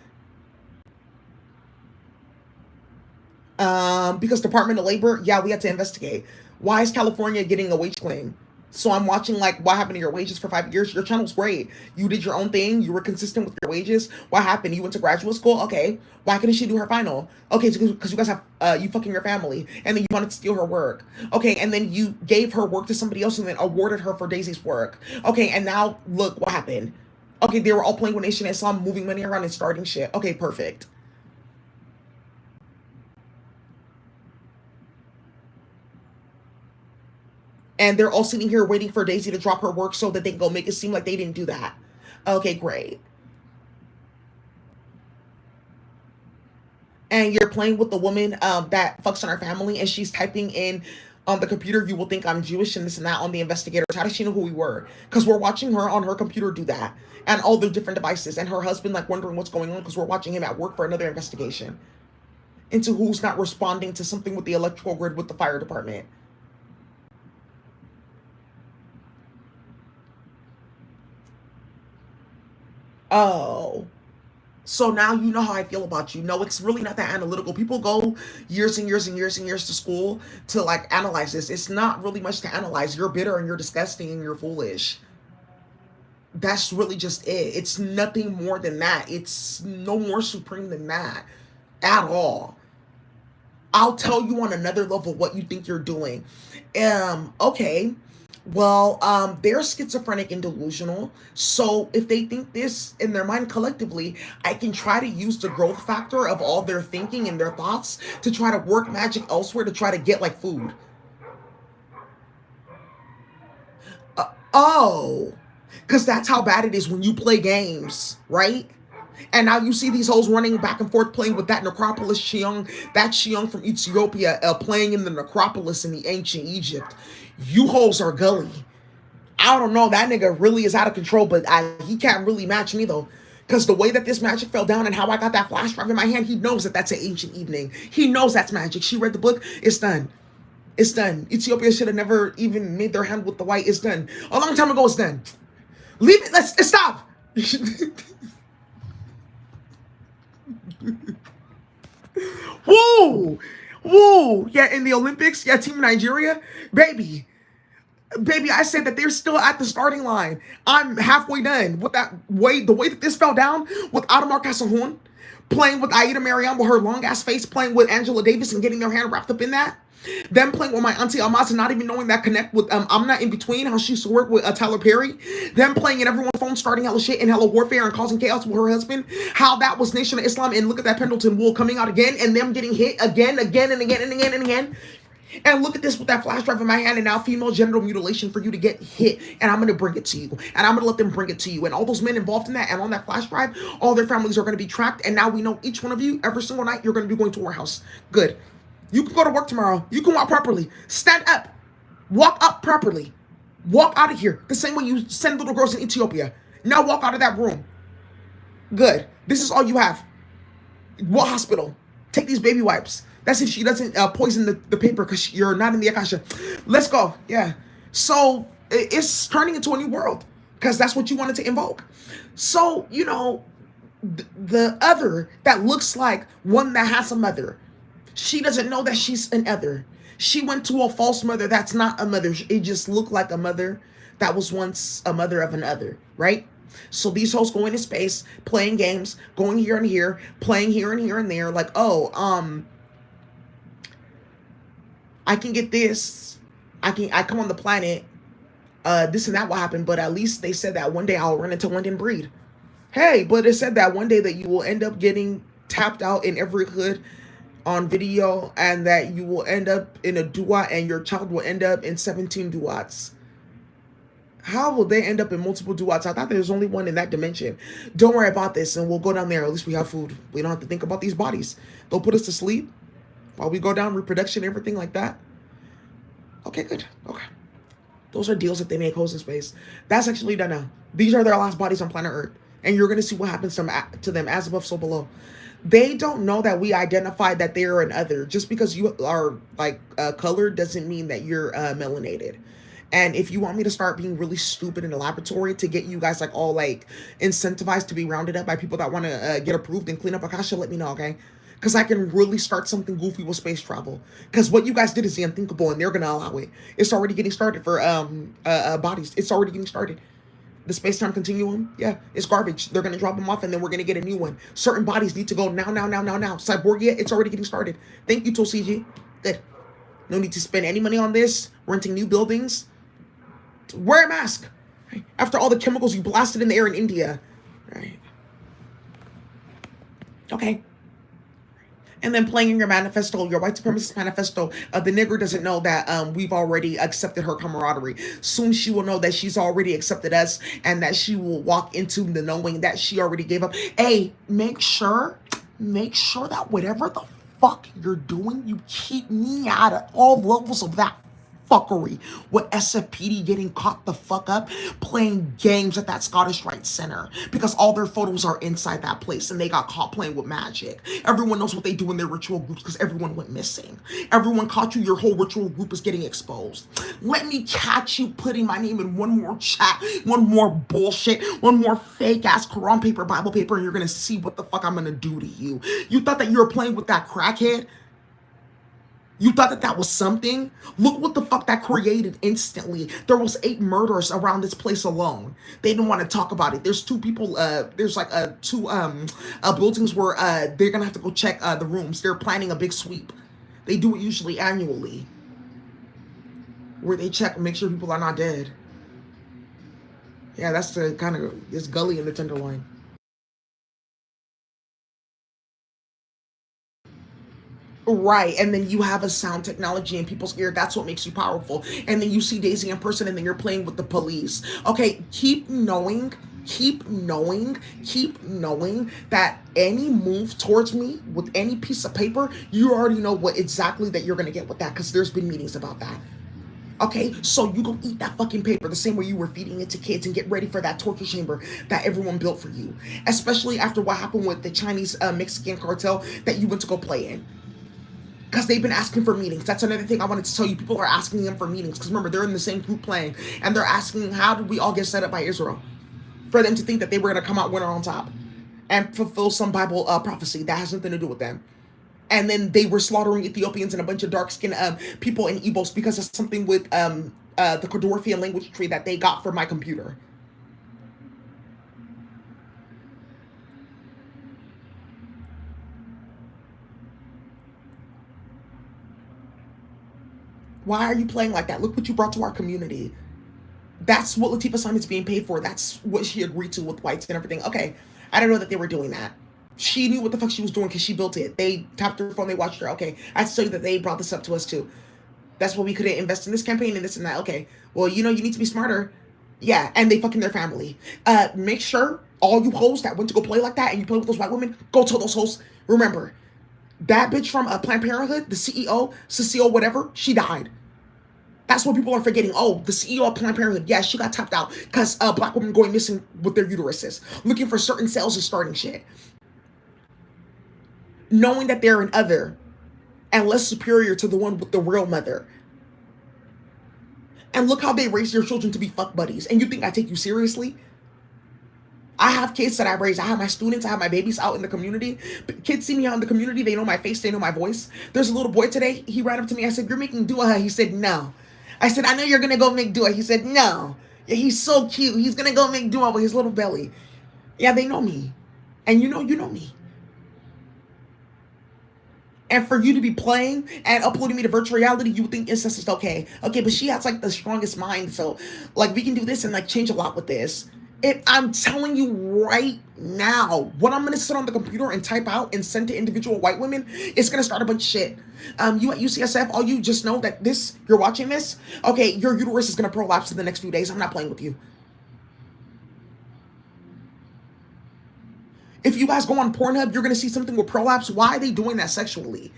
S1: Because Department of Labor, yeah, we had to investigate. Why is California getting a wage claim? So I'm watching, like, what happened to your wages for 5 years? Your channel's great. You did your own thing. You were consistent with your wages. What happened? You went to graduate school? Okay. Why couldn't she do her final? Okay, because you guys have, you fucking your family. And then you wanted to steal her work. Okay, and then you gave her work to somebody else and then awarded her for Daisy's work. Okay, and now look what happened. Okay, they were all playing with Nation Islam, moving money around and starting shit. Okay, perfect. And they're all sitting here waiting for Daisy to drop her work so that they can go make it seem like they didn't do that. Okay, great. And you're playing with the woman that fucks on our family, and she's typing in on the computer, you will think I'm Jewish and this and that on the investigators. How does she know who we were? Because we're watching her on her computer do that. And all the different devices. And her husband like wondering what's going on because we're watching him at work for another investigation into who's not responding to something with the electrical grid with the fire department. Oh. So now you know how I feel about you. No, it's really not that analytical. People go years and years and years and years to school to like analyze this. It's not really much to analyze. You're bitter and you're disgusting and you're foolish. That's really just it. It's nothing more than that. It's no more supreme than that at all. I'll tell you on another level what you think you're doing. Okay. Well, they're schizophrenic and delusional. So if they think this in their mind collectively, I can try to use the growth factor of all their thinking and their thoughts to try to work magic elsewhere to try to get like food. Oh, because that's how bad it is when you play games, right? And now you see these hoes running back and forth playing with that necropolis Chiong, that Chiong from Ethiopia, playing in the necropolis in the ancient Egypt. You hoes are gully. I don't know, that nigga really is out of control, but he can't really match me though. Because the way that this magic fell down and how I got that flash drive in my hand, he knows that that's an ancient evening. He knows that's magic. She read the book. It's done. It's done. Ethiopia should have never even made their hand with the white. It's done. A long time ago, it's done. Leave it. Let's stop. Whoa. Whoa. Yeah, in the Olympics, yeah, Team Nigeria. Baby, I said that they're still at the starting line. I'm halfway done with that way. The way that this fell down with Adamar Kasahun, playing with Aida Mariam with her long ass face, playing with Angela Davis and getting their hand wrapped up in that. Them playing with my auntie Almaz and not even knowing that connect with Amna in between, how she used to work with Tyler Perry. Them playing in everyone's phone, starting hella shit and hella warfare and causing chaos with her husband. How that was Nation of Islam, and look at that Pendleton Wool coming out again and them getting hit again and again and again. And look at this with that flash drive in my hand and now female genital mutilation for you to get hit. And I'm going to bring it to you. And I'm going to let them bring it to you. And all those men involved in that and on that flash drive, all their families are going to be tracked. And now we know each one of you, every single night, you're going to be going to our house. Good. You can go to work tomorrow. You can walk properly. Stand up. Walk up properly. Walk out of here. The same way you send little girls in Ethiopia. Now walk out of that room. Good. This is all you have. What hospital? Take these baby wipes. That's if she doesn't poison the paper because you're not in the Akasha. Let's go. Yeah. So it's turning into a new world because that's what you wanted to invoke. So, you know, the other that looks like one that has a mother, she doesn't know that she's an other. She went to a false mother that's not a mother. It just looked like a mother that was once a mother of an other, right? So these hoes go into space, playing games, going here and here, playing here and here and there, like, oh, I can get this. I come on the planet, this and that will happen, but at least they said that one day I'll run into London Breed. Hey, but it said that one day that you will end up getting tapped out in every hood on video, and that you will end up in a duat and your child will end up in 17 duats. How will they end up in multiple duats? I thought there was only one in that dimension. Don't worry about this, and we'll go down there. At least we have food. We don't have to think about these bodies. They'll put us to sleep while we go down, reproduction, everything like that. Okay, good. Okay. Those are deals that they make hoes in space. That's actually done now. These are their last bodies on planet Earth. And you're going to see what happens to them as above, so below. They don't know that we identified that they are an other. Just because you are like colored doesn't mean that you're melanated. And if you want me to start being really stupid in the laboratory to get you guys like all like incentivized to be rounded up by people that want to get approved and clean up Akasha, let me know, okay? Because I can really start something goofy with space travel. Because what you guys did is the unthinkable, and they're going to allow it. It's already getting started for bodies. It's already getting started. The space-time continuum, yeah, it's garbage. They're going to drop them off, and then we're going to get a new one. Certain bodies need to go now. Cyborgia, it's already getting started. Thank you, Tosiji. Good. No need to spend any money on this. Renting new buildings. Wear a mask. Right? After all the chemicals you blasted in the air in India. Right. Okay. And then playing in your manifesto, your white supremacist manifesto, the nigger doesn't know that we've already accepted her camaraderie. Soon she will know that she's already accepted us, and that she will walk into the knowing that she already gave up. Hey, make sure that whatever the fuck you're doing, you keep me out of all levels of that fuckery with SFPD getting caught the fuck up playing games at that Scottish Rite Center, because all their photos are inside that place and they got caught playing with magic. Everyone knows what they do in their ritual groups because everyone went missing. Everyone caught you. Your whole ritual group is getting exposed. Let me catch you putting my name in one more chat, one more bullshit, one more fake ass Quran paper, Bible paper, and you're gonna see what the fuck I'm gonna do to you. You thought that you were playing with that crackhead? You thought that that was something? Look what the fuck that created instantly. There was 8 murders around this place alone. They didn't want to talk about it. There's 2 people, there's like 2 buildings where they're gonna have to go check the rooms. They're planning a big sweep. They do it usually annually, where they check and make sure people are not dead. Yeah, that's the kind of, this gully in the Tenderloin. Right, and then you have a sound technology in people's ear. That's what makes you powerful. And then you see Daisy in person, and then you're playing with the police. Okay, keep knowing that any move towards me with any piece of paper, you already know what exactly that you're gonna get with that, because there's been meetings about that. Okay, so you go eat that fucking paper the same way you were feeding it to kids, and get ready for that torture chamber that everyone built for you. Especially after what happened with the Chinese Mexican cartel that you went to go play in. Because they've been asking for meetings. That's another thing I wanted to tell you. People are asking them for meetings. Because remember, they're in the same group playing. And they're asking, how did we all get set up by Israel? For them to think that they were going to come out winner on top. And fulfill some Bible prophecy. That has nothing to do with them. And then they were slaughtering Ethiopians and a bunch of dark-skinned people in Igbos because of something with the Kodorfian language tree that they got from my computer. Why are you playing like that? Look what you brought to our community. That's what Latifah Simon's being paid for. That's what she agreed to with whites and everything. Okay, I didn't know that they were doing that. She knew what the fuck she was doing because she built it. They tapped her phone, they watched her. Okay, I have to tell you that they brought this up to us too. That's why we couldn't invest in this campaign and this and that. Okay, well, you know, you need to be smarter. Yeah, and they fucking their family. Make sure all you hoes that went to go play like that and you play with those white women, go tell those hoes. Remember, that bitch from Planned Parenthood, the CEO, Cecile, whatever, she died. That's what people are forgetting. Oh, the CEO of Planned Parenthood, yeah, she got tapped out because black women going missing with their uteruses, looking for certain cells and starting shit. Knowing that they're an other and less superior to the one with the real mother. And look how they raise their children to be fuck buddies. And you think I take you seriously? I have kids that I raise. I have my students. I have my babies out in the community. Kids see me out in the community. They know my face. They know my voice. There's a little boy today. He ran up to me. I said, "You're making dua." He said, "No." I said, "I know you're going to go make dua." He said, "No." Yeah, he's so cute. He's gonna go make do with his little belly. Yeah, they know me. And you know me. And for you to be playing and uploading me to virtual reality, you would think incest is okay. Okay, but she has like the strongest mind, so like we can do this and like change a lot with this. I'm telling you right now, what I'm gonna sit on the computer and type out and send to individual white women, it's gonna start a bunch of shit. You at UCSF, all you just know that this, you're watching this, okay, your uterus is gonna prolapse in the next few days. I'm not playing with you. If you guys go on Pornhub, you're gonna see something with prolapse. Why are they doing that sexually?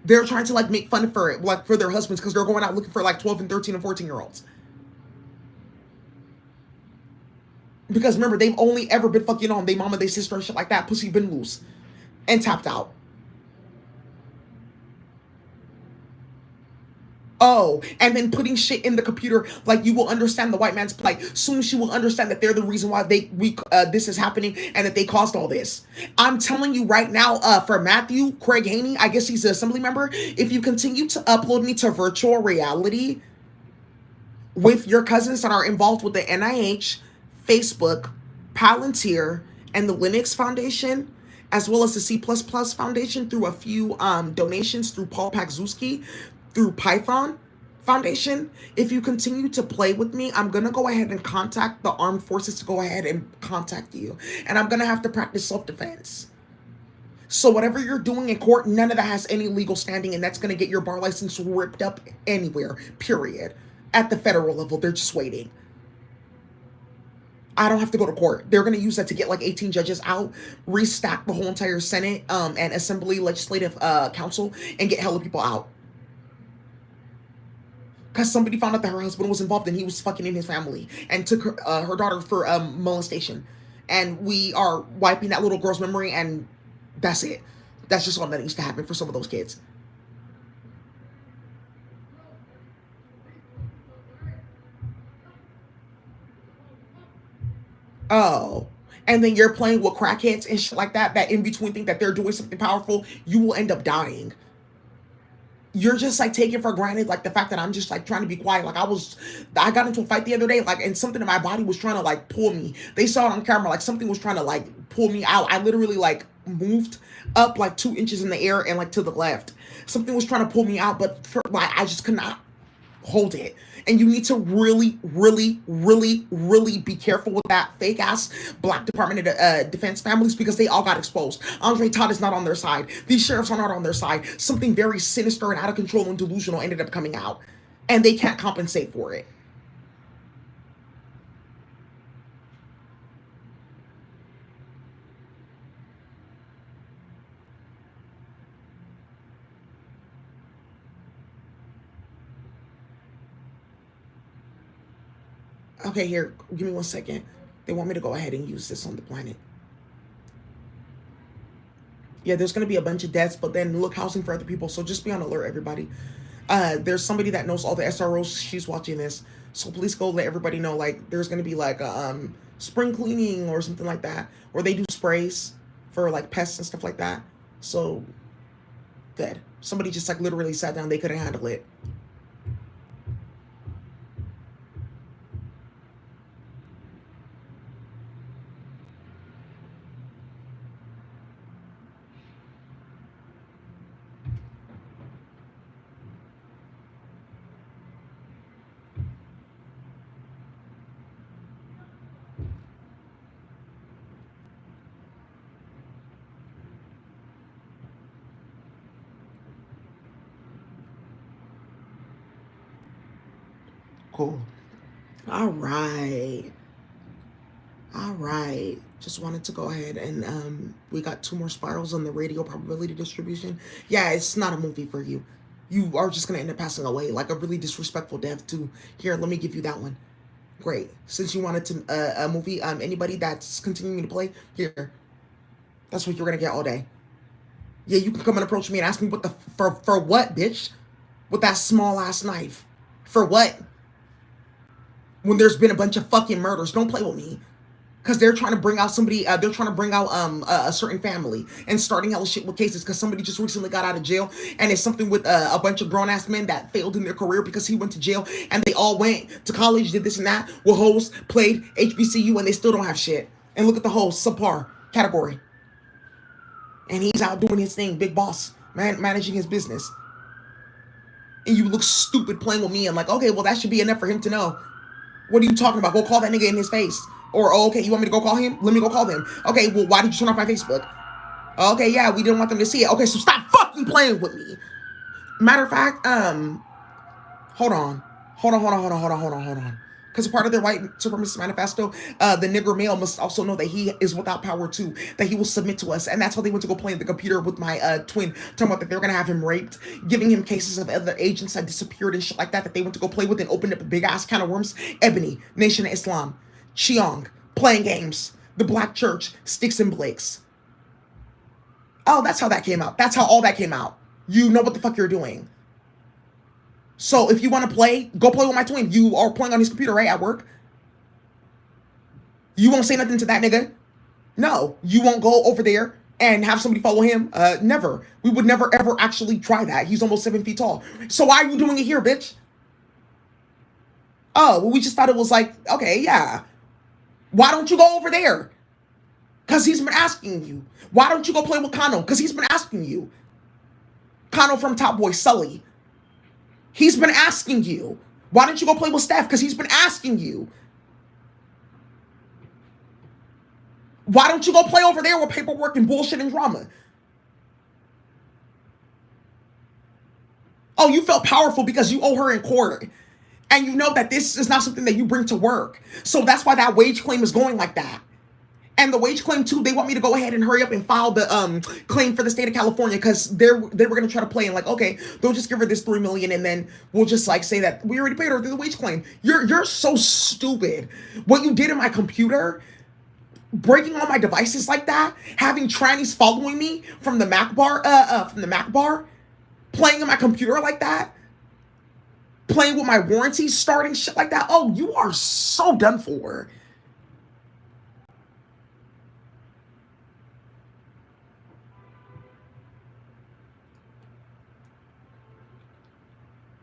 S1: They're trying to like make fun for it, like for their husbands, because they're going out looking for like 12 and 13 and 14-year-olds. Because remember, they've only ever been fucking on their mama, their sister, and shit like that. Pussy been loose and tapped out. Oh, and then putting shit in the computer like you will understand the white man's plight. Soon she will understand that they're the reason why this is happening and that they caused all this. I'm telling you right now, for Matthew Craig Haney, I guess he's an assembly member. If you continue to upload me to virtual reality with your cousins that are involved with the NIH, Facebook, Palantir, and the Linux Foundation, as well as the C++ Foundation through a few donations through Paul Pagzuski, through Python Foundation. If you continue to play with me, I'm going to go ahead and contact the armed forces to go ahead and contact you. And I'm going to have to practice self-defense. So whatever you're doing in court, none of that has any legal standing, and that's going to get your bar license ripped up anywhere, period. At the federal level, they're just waiting. I don't have to go to court. They're going to use that to get like 18 judges out, restack the whole entire Senate and Assembly Legislative Council, and get hella people out. Because somebody found out that her husband was involved and he was fucking in his family and took her daughter for molestation. And we are wiping that little girl's memory, and that's it. That's just all that needs to happen for some of those kids. Oh. And then you're playing with crackheads and shit like that, that in between think that they're doing something powerful, you will end up dying. You're just like taking for granted like the fact that I'm just like trying to be quiet. Like I got into a fight the other day, like, and something in my body was trying to like pull me. They saw it on camera, like something was trying to like pull me out. I literally like moved up like 2 inches in the air and like to the left. Something was trying to pull me out, but for like I just could not hold it. And you need to really, really, really, really be careful with that fake ass Black Department of Defense families, because they all got exposed. Andre Todd is not on their side. These sheriffs are not on their side. Something very sinister and out of control and delusional ended up coming out, and they can't compensate for it. Okay, here, give me 1 second. They want me to go ahead and use this on the planet. Yeah, there's going to be a bunch of deaths, but then look, housing for other people. So just be on alert, everybody. There's somebody that knows all the SROs. She's watching this. So please go let everybody know, like, there's going to be like spring cleaning or something like that, where they do sprays for like pests and stuff like that. So good. Somebody just like literally sat down. They couldn't handle it. Cool. All right. All right. Just wanted to go ahead and we got 2 more spirals on the radio probability distribution. Yeah, it's not a movie for you. You are just gonna end up passing away, like a really disrespectful death too. Here, let me give you that one. Great. Since you wanted to a movie, anybody that's continuing to play, here. That's what you're gonna get all day. Yeah, you can come and approach me and ask me what the for what, bitch? With that small ass knife. For what? When there's been a bunch of fucking murders. Don't play with me. because they're trying to bring out somebody. They're trying to bring out a certain family and starting hella shit with cases because somebody just recently got out of jail, and it's something with a bunch of grown ass men that failed in their career because he went to jail, and they all went to college, did this and that, were hoes, played HBCU, and they still don't have shit. And look at the whole subpar category. And he's out doing his thing, big boss, managing his business. And you look stupid playing with me. I'm like, okay, well that should be enough for him to know. What are you talking about? Go call that nigga in his face. Or, oh, okay, you want me to go call him? Let me go call them. Okay, well, why did you turn off my Facebook? Okay, yeah, we didn't want them to see it. Okay, so stop fucking playing with me. Matter of fact, hold on. Hold on. Because part of their white supremacist manifesto, the nigger male must also know that he is without power too, that he will submit to us. And that's how they went to go play in the computer with my twin, talking about that they were going to have him raped, giving him cases of other agents that disappeared and shit like that they went to go play with and opened up a big ass can of worms. Ebony, Nation of Islam, Chiong, playing games, the Black Church, Sticks and Blakes. Oh, that's how that came out. That's how all that came out. You know what the fuck you're doing. So if you want to play, go play with my twin. You are playing on his computer, right, at work? You won't say nothing to that nigga? No. You won't go over there and have somebody follow him? Never. We would never, ever actually try that. He's almost 7 feet tall. So why are you doing it here, bitch? Oh, well, we just thought it was like, okay, yeah. Why don't you go over there? Because he's been asking you. Why don't you go play with Kano? Because he's been asking you. Kano from Top Boy, Sully. He's been asking you. Why don't you go play with Steph? Because he's been asking you. Why don't you go play over there with paperwork and bullshit and drama? Oh, you felt powerful because you owe her in court. And you know that this is not something that you bring to work. So that's why that wage claim is going like that. And the wage claim too, they want me to go ahead and hurry up and file the claim for the state of California because they were gonna try to play and like, okay, they'll just give her this $3 million and then we'll just like say that we already paid her through the wage claim. You're so stupid. What you did in my computer, breaking all my devices like that, having trannies following me from the Mac bar, playing in my computer like that, playing with my warranties, starting shit like that. Oh, you are so done for.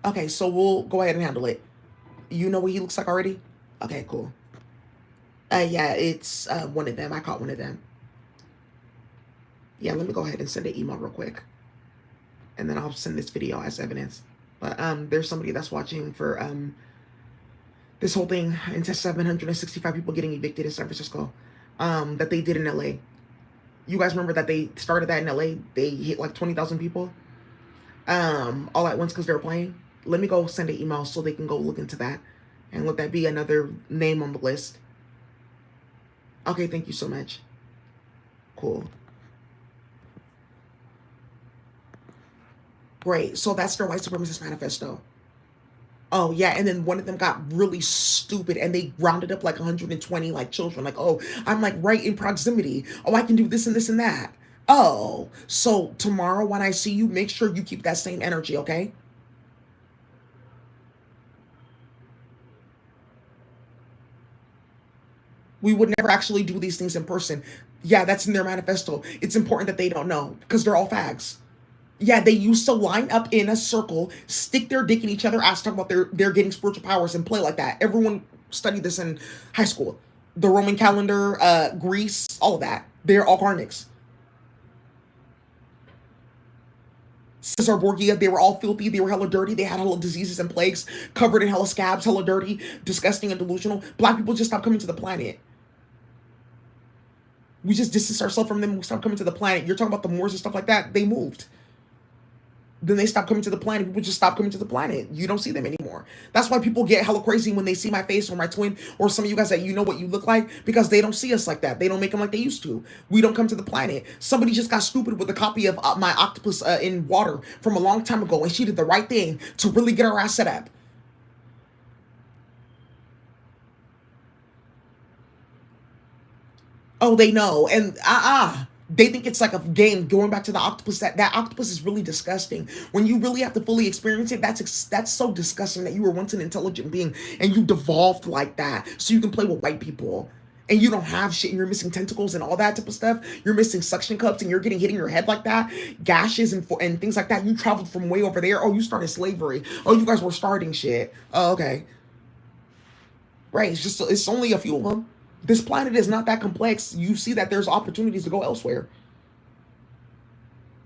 S1: Okay, so we'll go ahead and handle it. You know what he looks like already? Okay, cool. Yeah, it's one of them. I caught one of them. Yeah, let me go ahead and send an email real quick. And then I'll send this video as evidence. But there's somebody that's watching for this whole thing into 765 people getting evicted in San Francisco that they did in LA. You guys remember that they started that in LA? They hit like 20,000 people all at once because they were playing. Let me go send an email so they can go look into that and let that be another name on the list. Okay, thank you so much. Cool. Great. So that's their white supremacist manifesto. Oh, yeah. And then one of them got really stupid and they rounded up like 120 like children. Like, oh, I'm like right in proximity. Oh, I can do this and this and that. Oh, so tomorrow when I see you, make sure you keep that same energy, okay? We would never actually do these things in person. Yeah, that's in their manifesto. It's important that they don't know because they're all fags. Yeah, they used to line up in a circle, stick their dick in each other's ass, talk about they're getting spiritual powers and play like that. Everyone studied this in high school. The Roman calendar, Greece, all of that. They're all Karnics. Caesar Borgia, they were all filthy, they were hella dirty, they had hella diseases and plagues, covered in hella scabs, hella dirty, disgusting and delusional. Black people just stopped coming to the planet. We just distanced ourselves from them, we stopped coming to the planet. You're talking about the Moors and stuff like that, they moved. Then they stopped coming to the planet. People just stopped coming to the planet. You don't see them anymore. That's why people get hella crazy when they see my face or my twin or some of you guys that you know what you look like because they don't see us like that. They don't make them like they used to. We don't come to the planet. Somebody just got stupid with a copy of my octopus in water from a long time ago and she did the right thing to really get her ass set up. Oh, they know. And they think it's like a game going back to the octopus. That octopus is really disgusting. When you really have to fully experience it, that's so disgusting that you were once an intelligent being and you devolved like that so you can play with white people and you don't have shit and you're missing tentacles and all that type of stuff, you're missing suction cups and you're getting hit in your head like that, gashes and things like that, you traveled from way over there. Oh, you started slavery. Oh, you guys were starting shit. Oh, okay. Right, it's only a few of them. This planet is not that complex. You see that there's opportunities to go elsewhere.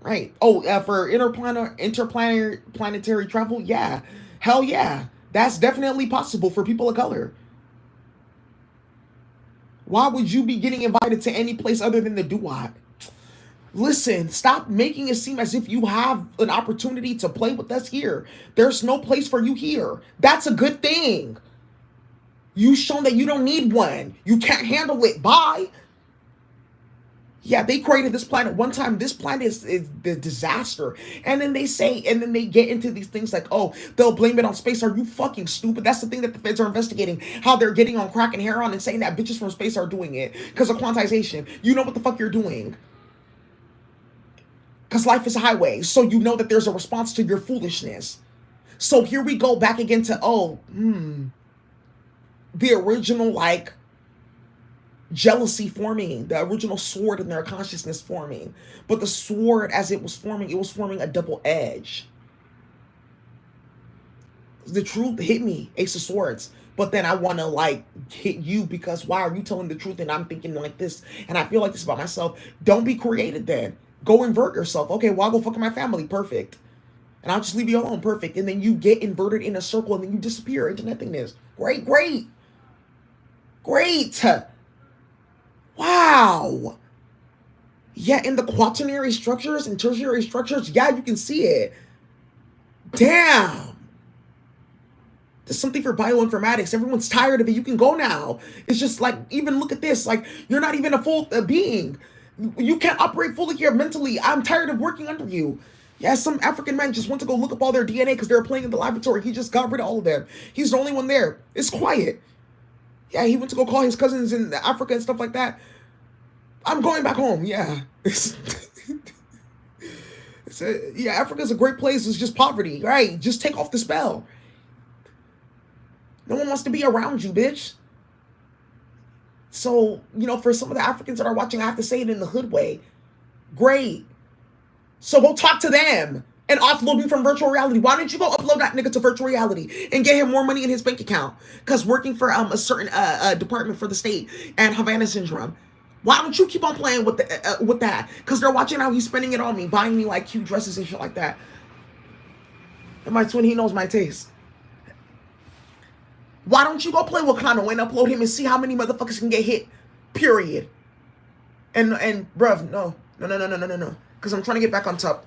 S1: Right. Oh, for interplanetary travel, yeah. Hell yeah. That's definitely possible for people of color. Why would you be getting invited to any place other than the Duat? Listen, stop making it seem as if you have an opportunity to play with us here. There's no place for you here. That's a good thing. You've shown that you don't need one. You can't handle it. Bye. Yeah, they created this planet one time. This planet is the disaster. And then they get into these things like, oh, they'll blame it on space. Are you fucking stupid? That's the thing that the feds are investigating. How they're getting on crack and heroin and saying that bitches from space are doing it because of quantization. You know what the fuck you're doing. Because life is a highway. So you know that there's a response to your foolishness. So here we go back again to, the original, like, jealousy forming, the original sword in their consciousness forming. But the sword, as it was forming a double edge. The truth hit me, Ace of Swords. But then I want to, like, hit you because why are you telling the truth and I'm thinking like this and I feel like this about myself? Don't be created then. Go invert yourself. Okay, well, I'll go fuck with my family. Perfect. And I'll just leave you alone. Perfect. And then you get inverted in a circle and then you disappear into nothingness. Great, great. Great. Wow. Yeah, in the quaternary structures and tertiary structures, yeah, you can see it. Damn. There's something for bioinformatics. Everyone's tired of it. You can go now. It's just like, even look at this. Like, you're not even a full being. You can't operate fully here mentally. I'm tired of working under you. Yeah, some African man just went to go look up all their DNA because they were playing in the laboratory. He just got rid of all of them. He's the only one there. It's quiet. Yeah, he went to go call his cousins in Africa and stuff like that. I'm going back home. Yeah. Yeah, Africa's a great place. It's just poverty, right? Just take off the spell. No one wants to be around you, bitch. So, for some of the Africans that are watching, I have to say it in the hood way. Great. So go talk to them and offload me from virtual reality. Why don't you go upload that nigga to virtual reality and get him more money in his bank account? Because working for a certain department for the state and Havana syndrome. Why don't you keep on playing with that? Because they're watching how he's spending it on me, buying me like cute dresses and shit like that. And my twin, he knows my taste. Why don't you go play with Kano and upload him and see how many motherfuckers can get hit? Period. And bruv, no. Because I'm trying to get back on top.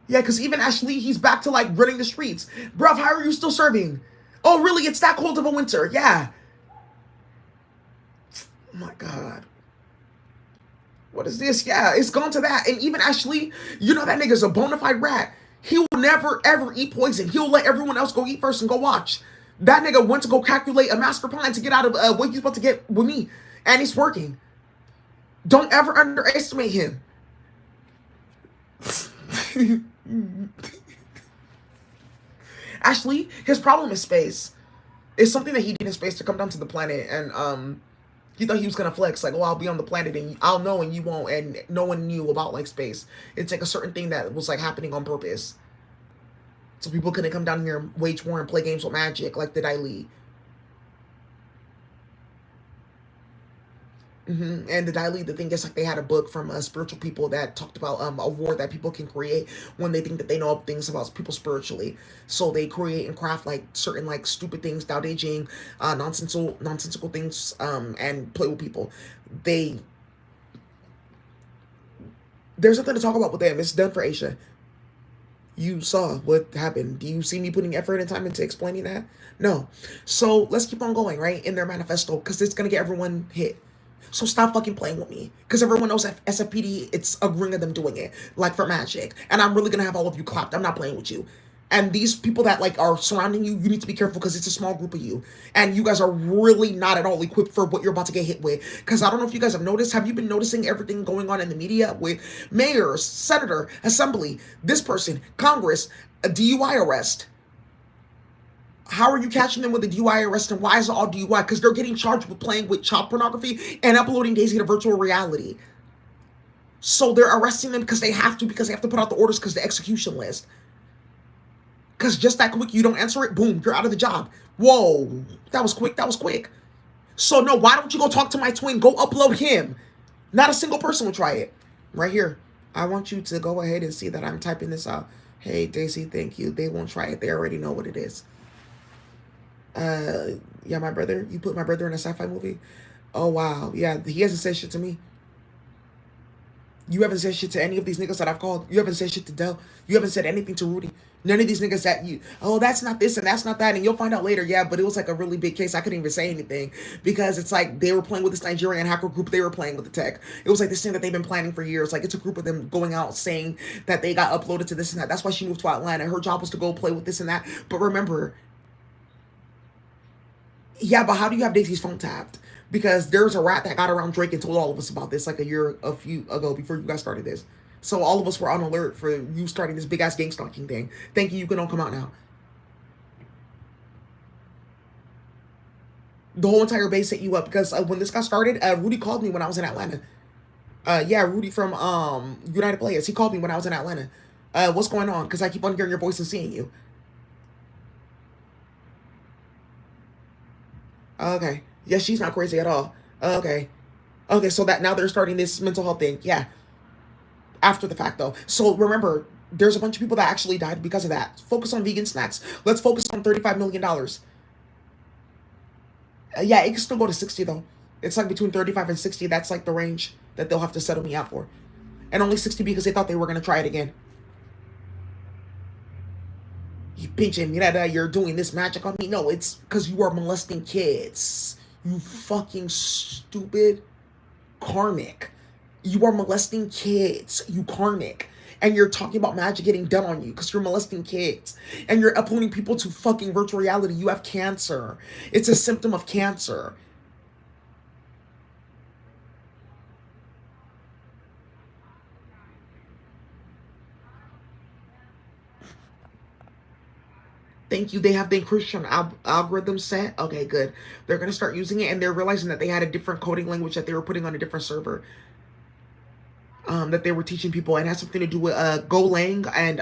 S1: Yeah, because even Ashley, he's back to like running the streets. Bruv, how are you still serving? Oh, really? It's that cold of a winter. Yeah. Oh my God. What is this? Yeah, it's gone to that. And even Ashley, that nigga's a bona fide rat. He will never, ever eat poison. He'll let everyone else go eat first and go watch. That nigga went to go calculate a master plan to get out of what he's about to get with me. And it's working. Don't ever underestimate him. Ashley, his problem is space. It's something that he did in space to come down to the planet. And he thought he was going to flex. Like, I'll be on the planet and I'll know and you won't. And no one knew about, like, space. It's like a certain thing that was, like, happening on purpose. So people couldn't come down here and wage war and play games with magic like the Dai Li. And the Dai Li, the thing is, like, they had a book from spiritual people that talked about a war that people can create when they think that they know things about people spiritually. So they create and craft like certain like stupid things, Tao Te Ching, nonsensical things, and play with people. There's nothing to talk about with them. It's done for Asia. You saw what happened. Do you see me putting effort and time into explaining that? No. So let's keep on going, right? In their manifesto, because it's going to get everyone hit. So stop fucking playing with me. Because everyone knows that SFPD, it's a ring of them doing it. Like for magic. And I'm really going to have all of you clapped. I'm not playing with you. And these people that like are surrounding you, you need to be careful because it's a small group of you. And you guys are really not at all equipped for what you're about to get hit with. Because I don't know if you guys have noticed. Have you been noticing everything going on in the media with mayors, senator, assembly, this person, Congress, a DUI arrest? How are you catching them with a DUI arrest, and why is it all DUI? Because they're getting charged with playing with child pornography and uploading Daisy to virtual reality. So they're arresting them because they have to put out the orders because the execution list. Because just that quick, you don't answer it, boom, you're out of the job. Whoa, that was quick, that was quick. So no, why don't you go talk to my twin? Go upload him. Not a single person will try it. Right here. I want you to go ahead and see that I'm typing this out. Hey, Daisy, thank you. They won't try it. They already know what it is. Yeah, my brother. You put my brother in a sci-fi movie? Oh, wow. Yeah, he hasn't said shit to me. You haven't said shit to any of these niggas that I've called. You haven't said shit to Del. You haven't said anything to Rudy. None of these niggas that you, oh, that's not this and that's not that. And you'll find out later, yeah, but it was like a really big case. I couldn't even say anything because it's like they were playing with this Nigerian hacker group. They were playing with the tech. It was like this thing that they've been planning for years. Like it's a group of them going out saying that they got uploaded to this and that. That's why she moved to Atlanta. Her job was to go play with this and that. But remember, yeah, but how do you have Daisy's phone tapped? Because there's a rat that got around Drake and told all of us about this like a few ago before you guys started this. So all of us were on alert for you starting this big ass gang stalking thing. Thank you. You can all come out now. The whole entire base hit you up because when this got started, Rudy called me when I was in Atlanta. Yeah, Rudy from United Players. He called me when I was in Atlanta. What's going on? Because I keep on hearing your voice and seeing you. Okay. Yeah, she's not crazy at all. Okay. Okay, so that now they're starting this mental health thing. Yeah. After the fact, though. So remember, there's a bunch of people that actually died because of that. Focus on vegan snacks. Let's focus on $35 million. Yeah, it can still go to 60, though. It's like between 35 and 60. That's like the range that they'll have to settle me out for. And only 60 because they thought they were going to try it again. You pinching me that you're doing this magic on me. No, it's because you are molesting kids. You fucking stupid karmic. You are molesting kids, you karmic. And you're talking about magic getting done on you because you're molesting kids. And you're uploading people to fucking virtual reality. You have cancer. It's a symptom of cancer. Thank you. They have the encryption algorithm set. Okay, good. They're going to start using it, and they're realizing that they had a different coding language that they were putting on a different server. That they were teaching people, and it has something to do with Golang and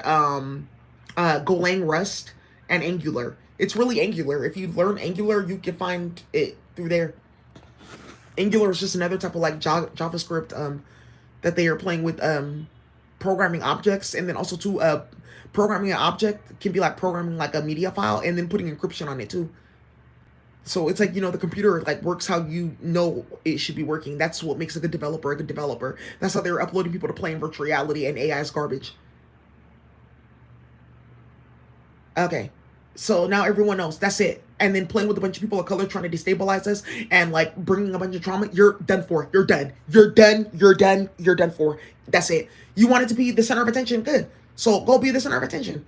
S1: Golang Rust and Angular. It's really Angular. If you learn Angular, you can find it through there. Angular is just another type of like JavaScript that they are playing with programming objects, and then also to programming an object can be like programming like a media file and then putting encryption on it too. So it's like, the computer like works how you know it should be working. That's what makes a good developer a good developer. That's how they're uploading people to play in virtual reality, and AI is garbage. Okay. So now everyone knows. That's it. And then playing with a bunch of people of color trying to destabilize us and like bringing a bunch of trauma. You're done for. You're done. You're done. You're done. You're done for. That's it. You wanted to be the center of attention. Good. So go be the center of attention.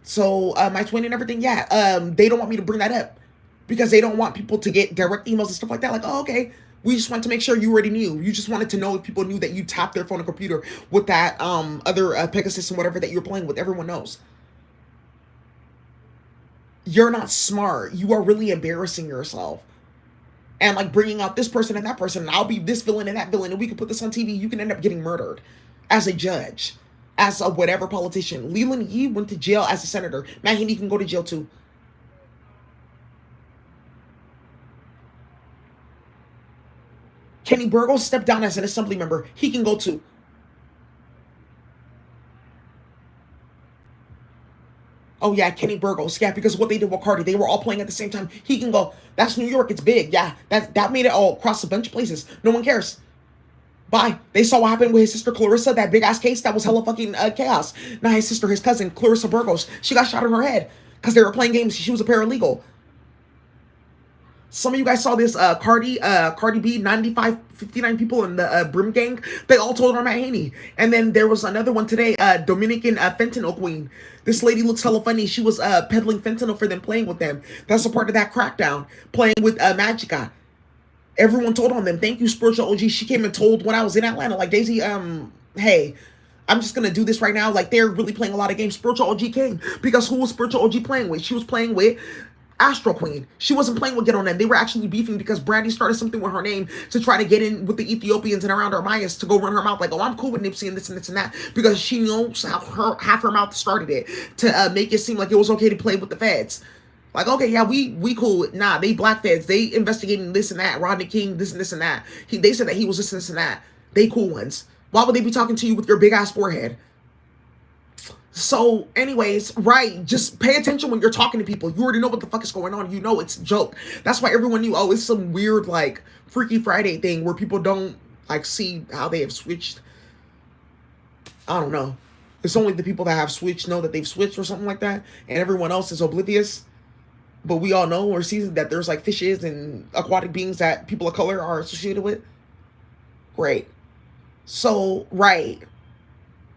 S1: So my twin and everything, yeah, they don't want me to bring that up because they don't want people to get direct emails and stuff like that. Like, oh, okay, we just want to make sure you already knew. You just wanted to know if people knew that you tapped their phone and computer with that other Pegasus and whatever that you're playing with. Everyone knows. You're not smart. You are really embarrassing yourself. And like bringing out this person and that person, and I'll be this villain and that villain, and we can put this on TV. You can end up getting murdered as a judge, as a whatever politician. Leland Yee went to jail as a senator. Matt Haney can go to jail too. Kenny Burgos stepped down as an assembly member. He can go too. Oh yeah, Kenny Burgos. Yeah, because of what they did with Cardi, they were all playing at the same time. He can go. That's New York. It's big. Yeah, that made it all across a bunch of places. No one cares. Bye. They saw what happened with his sister Clarissa, that big ass case that was hella fucking chaos. Now his sister, his cousin Clarissa Burgos, she got shot in her head because they were playing games. She was a paralegal. Some of you guys saw this Cardi B, 95, 59 people in the Brim gang. They all told her Matt Haney. And then there was another one today, Dominican fentanyl queen. This lady looks hella funny. She was peddling fentanyl for them, playing with them. That's a part of that crackdown, playing with Magica. Everyone told on them. Thank you, Spiritual OG. She came and told when I was in Atlanta, like, Daisy, hey, I'm just gonna do this right now. Like, they're really playing a lot of games. Spiritual OG came because who was Spiritual OG playing with? She was playing with Astro Queen. She wasn't playing with Get On Them. They were actually beefing because Brandy started something with her name to try to get in with the Ethiopians and around her Mayas to go run her mouth like, oh, I'm cool with Nipsey and this and this and that, because she knows how half her mouth started it to make it seem like it was okay to play with the feds. Like, okay, yeah, we cool. Nah, they black feds. They investigating this and that. Rodney King, this and this and that. They said that he was this and this and that. They cool ones. Why would they be talking to you with your big ass forehead? So, anyways, right, just pay attention when you're talking to people. You already know what the fuck is going on. You know it's a joke. That's why everyone knew, oh, it's some weird, like, Freaky Friday thing where people don't, like, see how they have switched. I don't know. It's only the people that have switched know that they've switched or something like that, and everyone else is oblivious. But we all know or see that there's, like, fishes and aquatic beings that people of color are associated with. Great. So, right.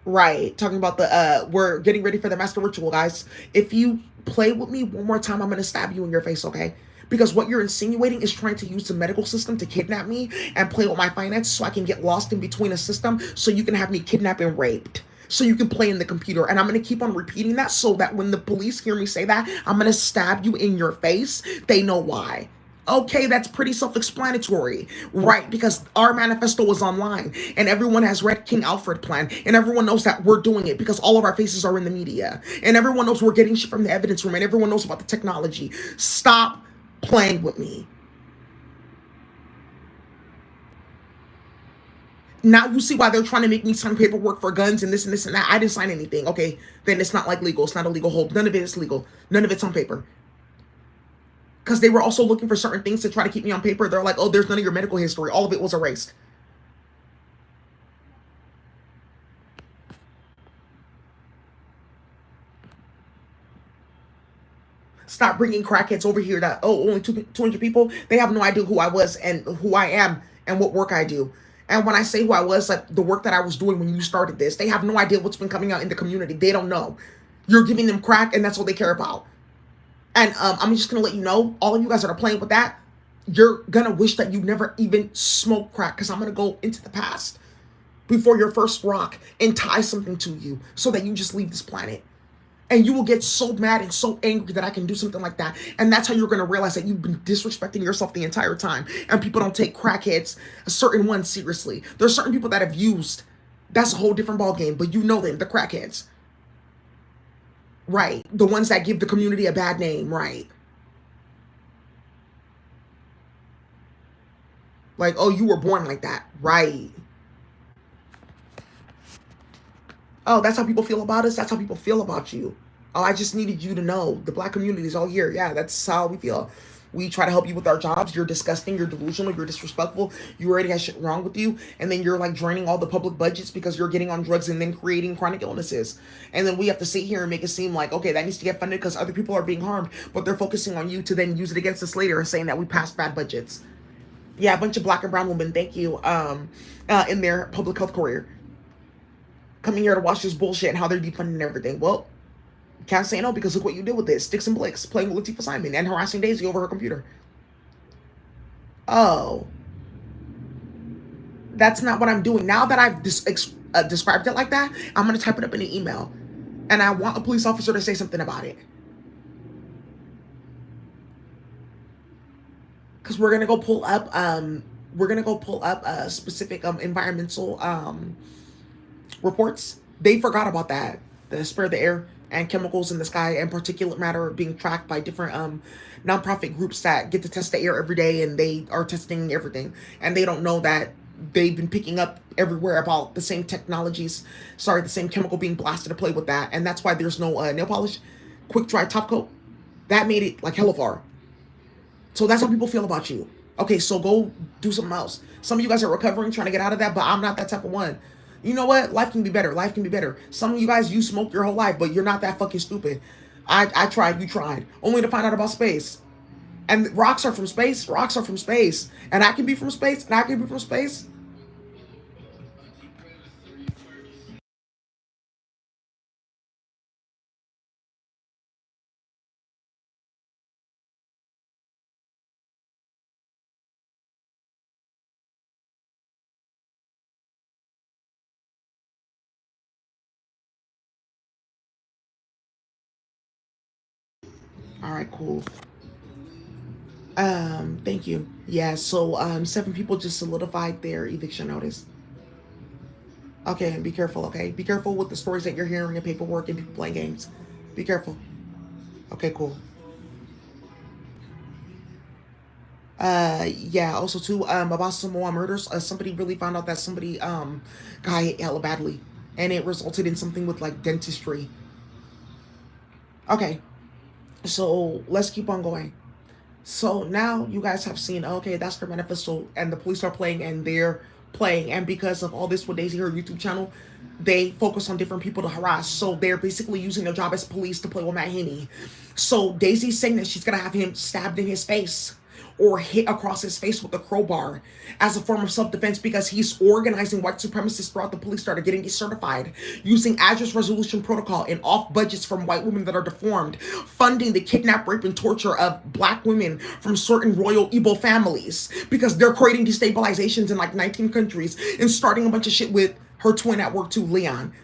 S1: Right. Talking about the we're getting ready for the master ritual, guys. If you play with me one more time, I'm gonna stab you in your face, okay? Because what you're insinuating is trying to use the medical system to kidnap me and play with my finances so I can get lost in between a system so you can have me kidnapped and raped. So you can play in the computer. And I'm gonna keep on repeating that so that when the police hear me say that, I'm gonna stab you in your face. They know why. Okay, that's pretty self-explanatory, right? Because our manifesto was online and everyone has read King Alfred plan and everyone knows that we're doing it because all of our faces are in the media and everyone knows we're getting shit from the evidence room and everyone knows about the technology. Stop playing with me. Now you see why they're trying to make me sign paperwork for guns and this and this and that. I didn't sign anything. Okay, then it's not like legal. It's not a legal hold. None of it is legal. None of it's on paper. Because they were also looking for certain things to try to keep me on paper. They're like, oh, there's none of your medical history. All of it was erased. Stop bringing crackheads over here that, oh, only 200 people. They have no idea who I was and who I am and what work I do. And when I say who I was, like the work that I was doing when you started this, they have no idea what's been coming out in the community. They don't know. You're giving them crack and that's all they care about. And I'm just going to let you know, all of you guys that are playing with that, you're going to wish that you never even smoked crack, because I'm going to go into the past before your first rock and tie something to you so that you just leave this planet. And you will get so mad and so angry that I can do something like that. And that's how you're going to realize that you've been disrespecting yourself the entire time. And people don't take crackheads, certain ones, seriously. There's certain people that have used. That's a whole different ballgame. But you know them, the crackheads. Right. The ones that give the community a bad name. Right. Like, oh, you were born like that. Right. Oh, that's how people feel about us. That's how people feel about you. Oh, I just needed you to know. The black community is all here. Yeah, that's how we feel. We try to help you with our jobs. You're disgusting. You're delusional. You're disrespectful. You already have shit wrong with you. And then you're like draining all the public budgets because you're getting on drugs and then creating chronic illnesses. And then we have to sit here and make it seem like, okay, that needs to get funded because other people are being harmed. But they're focusing on you to then use it against us later, saying that we passed bad budgets. Yeah, a bunch of black and brown women, thank you, in their public health career, coming here to watch this bullshit and how they're defunding everything. Well, can't say no because look what you did with this. Sticks and Blicks playing with Latifah Simon and harassing Daisy over her computer. Oh, that's not what I'm doing. Now that I've described it like that, I'm going to type it up in an email. And I want a police officer to say something about it. Because we're going to go pull up, specific environmental reports. They forgot about that. The spare the air and chemicals in the sky and particulate matter being tracked by different nonprofit groups that get to test the air every day, and they are testing everything. And they don't know that they've been picking up everywhere about the same technologies, the same chemical being blasted to play with that. And that's why there's no nail polish, quick dry top coat. That made it like hella far. So that's how people feel about you. Okay, so go do something else. Some of you guys are recovering, trying to get out of that, but I'm not that type of one. You know what? Life can be better. Life can be better. Some of you guys, you smoked your whole life, but you're not that fucking stupid. I tried, you tried. Only to find out about space. And rocks are from space. Rocks are from space. And I can be from space. And I can be from space. All right, cool. Thank you. Yeah, so 7 people just solidified their eviction notice. Okay, and be careful, okay? Be careful with the stories that you're hearing and paperwork and people playing games. Be careful. Okay, cool. Yeah, also too, about Samoa murders, somebody really found out that somebody got hit hella badly. And it resulted in something with like dentistry. Okay, so let's keep on going. So now you guys have seen, okay, that's their manifesto, and the police are playing, and they're playing, and because of all this with Daisy, her YouTube channel, they focus on different people to harass. So they're basically using their job as police to play with Matt Haney. So Daisy's saying that she's gonna have him stabbed in his face or hit across his face with a crowbar as a form of self-defense because he's organizing white supremacists throughout the police started getting decertified, using address resolution protocol and off budgets from white women that are deformed, funding the kidnap, rape, and torture of black women from certain royal Igbo families because they're creating destabilizations in like 19 countries and starting a bunch of shit with her twin at work too, Leon,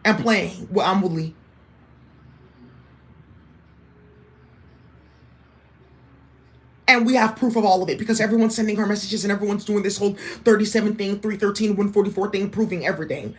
S1: and playing with Amuli. And we have proof of all of it because everyone's sending her messages and everyone's doing this whole 37 thing, 313, 144 thing, proving everything.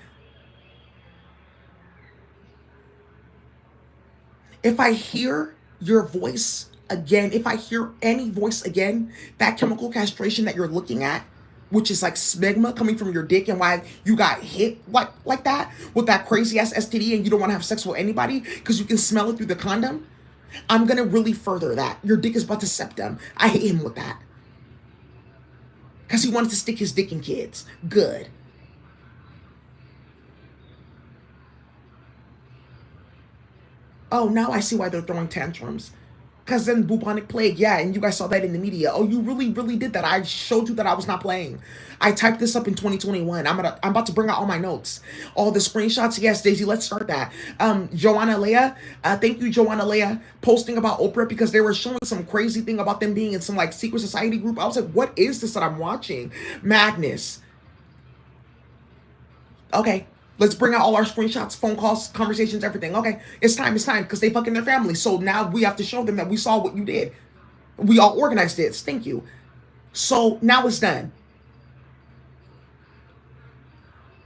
S1: If I hear your voice again, if I hear any voice again, that chemical castration that you're looking at, which is like smegma coming from your dick and why you got hit like that with that crazy ass STD and you don't want to have sex with anybody because you can smell it through the condom, I'm gonna really further that. Your dick is about to septum. I hate him with that. Because he wanted to stick his dick in kids. Good. Oh, now I see why they're throwing tantrums. Because then bubonic plague, yeah, and you guys saw that in the media. Oh, you really, really did that. I showed you that I was not playing. I typed this up in 2021. I'm about to bring out all my notes. All the screenshots. Yes, Daisy, let's start that. Joanna Leah, thank you, Joanna Leah, posting about Oprah because they were showing some crazy thing about them being in some like secret society group. I was like, what is this that I'm watching? Madness. Okay. Let's bring out all our screenshots, phone calls, conversations, everything. Okay, it's time, because they fucking their family. So now we have to show them that we saw what you did. We all organized this. Thank you. So now it's done.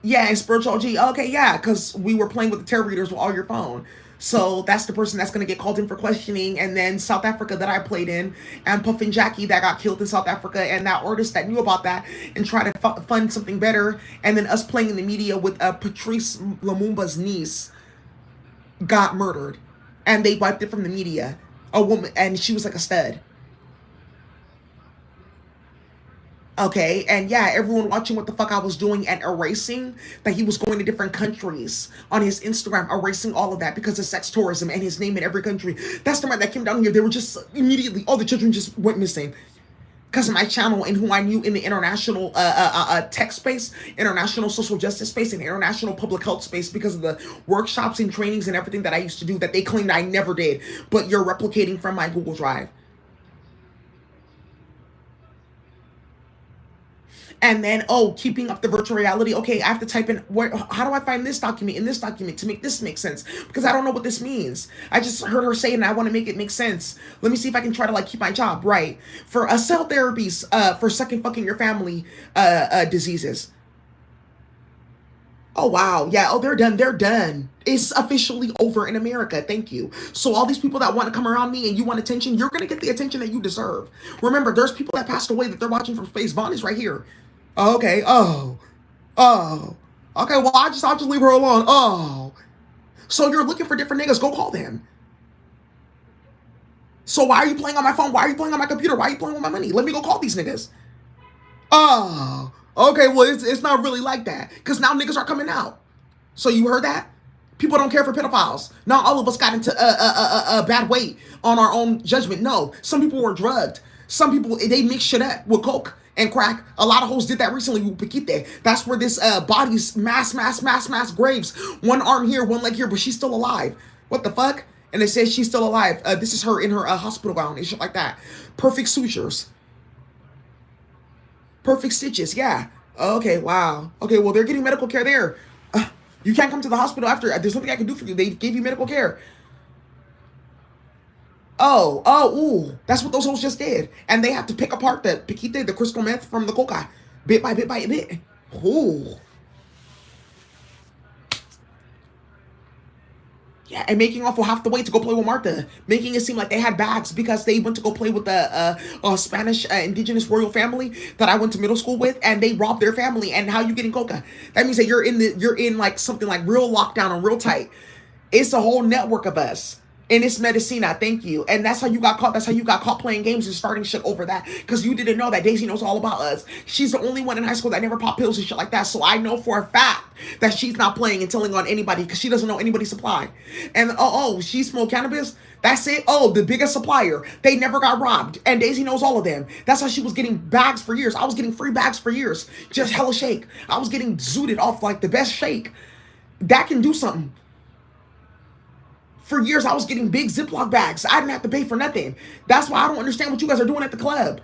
S1: Yeah, and spiritual G. Okay, yeah, because we were playing with the tarot readers with all your phone. So that's the person that's going to get called in for questioning. And then South Africa that I played in, and Puffin Jackie that got killed in South Africa, and that artist that knew about that and tried to fund something better. And then us playing in the media with Patrice Lumumba's niece got murdered. And they wiped it from the media. A woman, and she was like a stud. Okay, and yeah, everyone watching what the fuck I was doing and erasing that he was going to different countries on his Instagram, erasing all of that because of sex tourism and his name in every country. That's the man that came down here. They were just immediately, all the children just went missing because of my channel and who I knew in the international tech space, international social justice space, and international public health space because of the workshops and trainings and everything that I used to do that they claimed I never did, but you're replicating from my Google Drive. And then, oh, keeping up the virtual reality. Okay, I have to type in, how do I find this document in this document to make this make sense? Because I don't know what this means. I just heard her say it and I want to make it make sense. Let me see if I can try to like keep my job right. For cell therapies, for second fucking your family diseases. Oh, wow. Yeah. Oh, they're done. They're done. It's officially over in America. Thank you. So all these people that want to come around me and you want attention, you're going to get the attention that you deserve. Remember, there's people that passed away that they're watching from space. Vaughn is right here. Okay. Oh. Oh. Okay. Well, I'll just leave her alone. Oh. So you're looking for different niggas. Go call them. So why are you playing on my phone? Why are you playing on my computer? Why are you playing with my money? Let me go call these niggas. Oh. Okay. Well, it's not really like that because now niggas are coming out. So you heard that? People don't care for pedophiles. Not all of us got into a bad weight on our own judgment. No, some people were drugged. Some people, they mix shit up with coke and crack. A lot of hoes did that recently with Paquite. That's where this bodies, mass graves. One arm here, one leg here, but she's still alive. What the fuck? And it says she's still alive. This is her in her hospital gown and shit like that. Perfect sutures. Perfect stitches, yeah. Okay, wow. Okay, well, they're getting medical care there. You can't come to the hospital after. There's nothing I can do for you. They gave you medical care. Ooh. That's what those hoes just did. And they have to pick apart the piquite, the crystal meth from the coca, bit by bit by bit. Ooh. Yeah, and making off half the way to go play with Martha, making it seem like they had bags because they went to go play with the Spanish indigenous royal family that I went to middle school with, and they robbed their family. And how you getting coca? That means that you're in like something like real lockdown and real tight. It's a whole network of us. And it's Medicina, thank you. And that's how you got caught. That's how you got caught playing games and starting shit over that. Because you didn't know that Daisy knows all about us. She's the only one in high school that never popped pills and shit like that. So I know for a fact that she's not playing and telling on anybody because she doesn't know anybody's supply. And she smoked cannabis. That's it. Oh, the biggest supplier. They never got robbed. And Daisy knows all of them. That's how she was getting bags for years. I was getting free bags for years. Just hella shake. I was getting zooted off like the best shake. That can do something. For years, I was getting big Ziploc bags. I didn't have to pay for nothing. That's why I don't understand what you guys are doing at the club.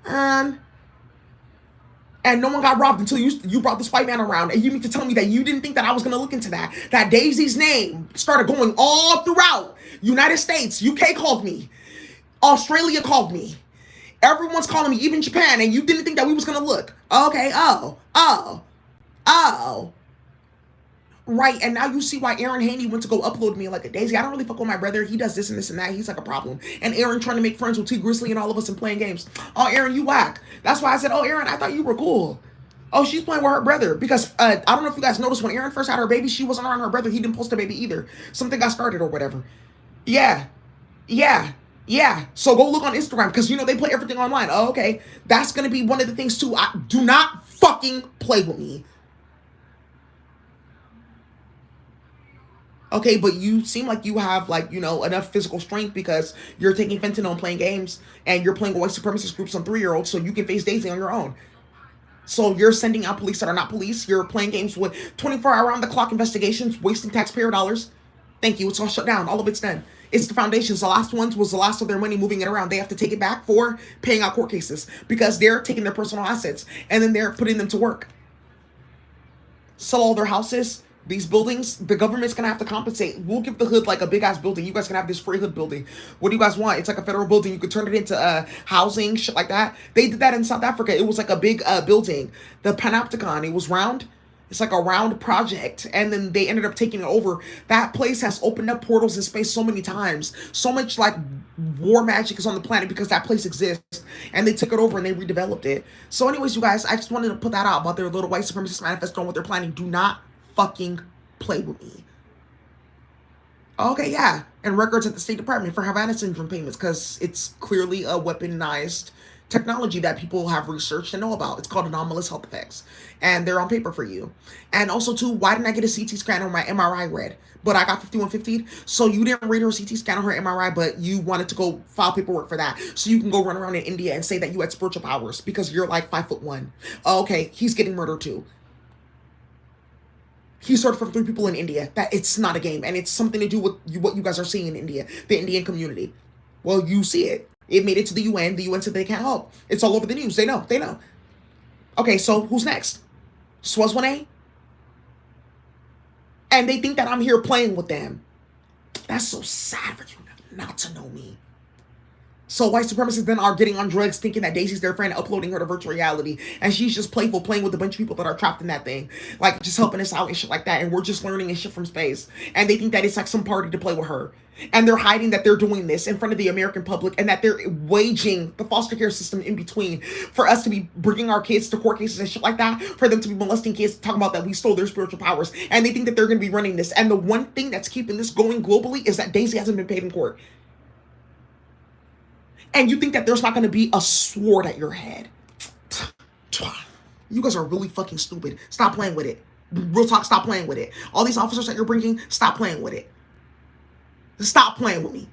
S1: And no one got robbed until you brought this white man around. And you need to tell me that you didn't think that I was going to look into that. That Daisy's name started going all throughout United States. UK called me. Australia called me. Everyone's calling me, even Japan. And you didn't think that we was going to look. Okay, oh. Right, and now you see why Aaron Haney went to go upload me like a Daisy. I don't really fuck with my brother. He does this and this and that. He's like a problem. And Aaron trying to make friends with T Grizzly and all of us and playing games. Oh, Aaron, you whack. That's why I said, oh, Aaron, I thought you were cool. Oh, she's playing with her brother. Because I don't know if you guys noticed when Aaron first had her baby, she wasn't around her brother. He didn't post a baby either. Something got started or whatever. Yeah. So go look on Instagram because, they put everything online. Oh, okay. That's going to be one of the things, too. Do not fucking play with me. Okay, but you seem like you have, enough physical strength because you're taking fentanyl and playing games, and you're playing with white supremacist groups on 3-year-olds so you can face Daisy on your own. So you're sending out police that are not police. You're playing games with 24-hour around-the-clock investigations, wasting taxpayer dollars. Thank you. It's all shut down. All of it's done. It's the foundations. The last ones was the last of their money moving it around. They have to take it back for paying out court cases because they're taking their personal assets, and then they're putting them to work. Sell all their houses. These buildings, the government's going to have to compensate. We'll give the hood like a big-ass building. You guys can have this free hood building. What do you guys want? It's like a federal building. You could turn it into housing, shit like that. They did that in South Africa. It was like a big building. The Panopticon, it was round. It's like a round project. And then they ended up taking it over. That place has opened up portals in space so many times. So much like war magic is on the planet because that place exists. And they took it over and they redeveloped it. So anyways, you guys, I just wanted to put that out about their little white supremacist manifesto and what they're planning. Do not fucking play with me. Okay, yeah. And records at the State Department for Havana syndrome payments because it's clearly a weaponized technology that people have researched and know about. It's called anomalous health effects. And they're on paper for you. And also, too, why didn't I get a CT scan on my MRI read? But I got 5150. So you didn't read her CT scan on her MRI, but you wanted to go file paperwork for that. So you can go run around in India and say that you had spiritual powers because you're like 5'1". Okay, he's getting murdered too. He started from 3 people in India. That it's not a game, and it's something to do with what you guys are seeing in India, the Indian community. Well, you see it. It made it to the UN. The UN said they can't help. It's all over the news. They know. Okay, so who's next? Swazwane? And they think that I'm here playing with them. That's so sad for you not to know me. So white supremacists then are getting on drugs thinking that Daisy's their friend, uploading her to virtual reality. And she's just playful, playing with a bunch of people that are trapped in that thing. Like, just helping us out and shit like that. And we're just learning and shit from space. And they think that it's like some party to play with her. And they're hiding that they're doing this in front of the American public. And that they're waging the foster care system in between for us to be bringing our kids to court cases and shit like that. For them to be molesting kids, talking about that we stole their spiritual powers. And they think that they're going to be running this. And the one thing that's keeping this going globally is that Daisy hasn't been paid in court. And you think that there's not going to be a sword at your head. You guys are really fucking stupid. Stop playing with it. Real talk, stop playing with it. All these officers that you're bringing, stop playing with it. Stop playing with me.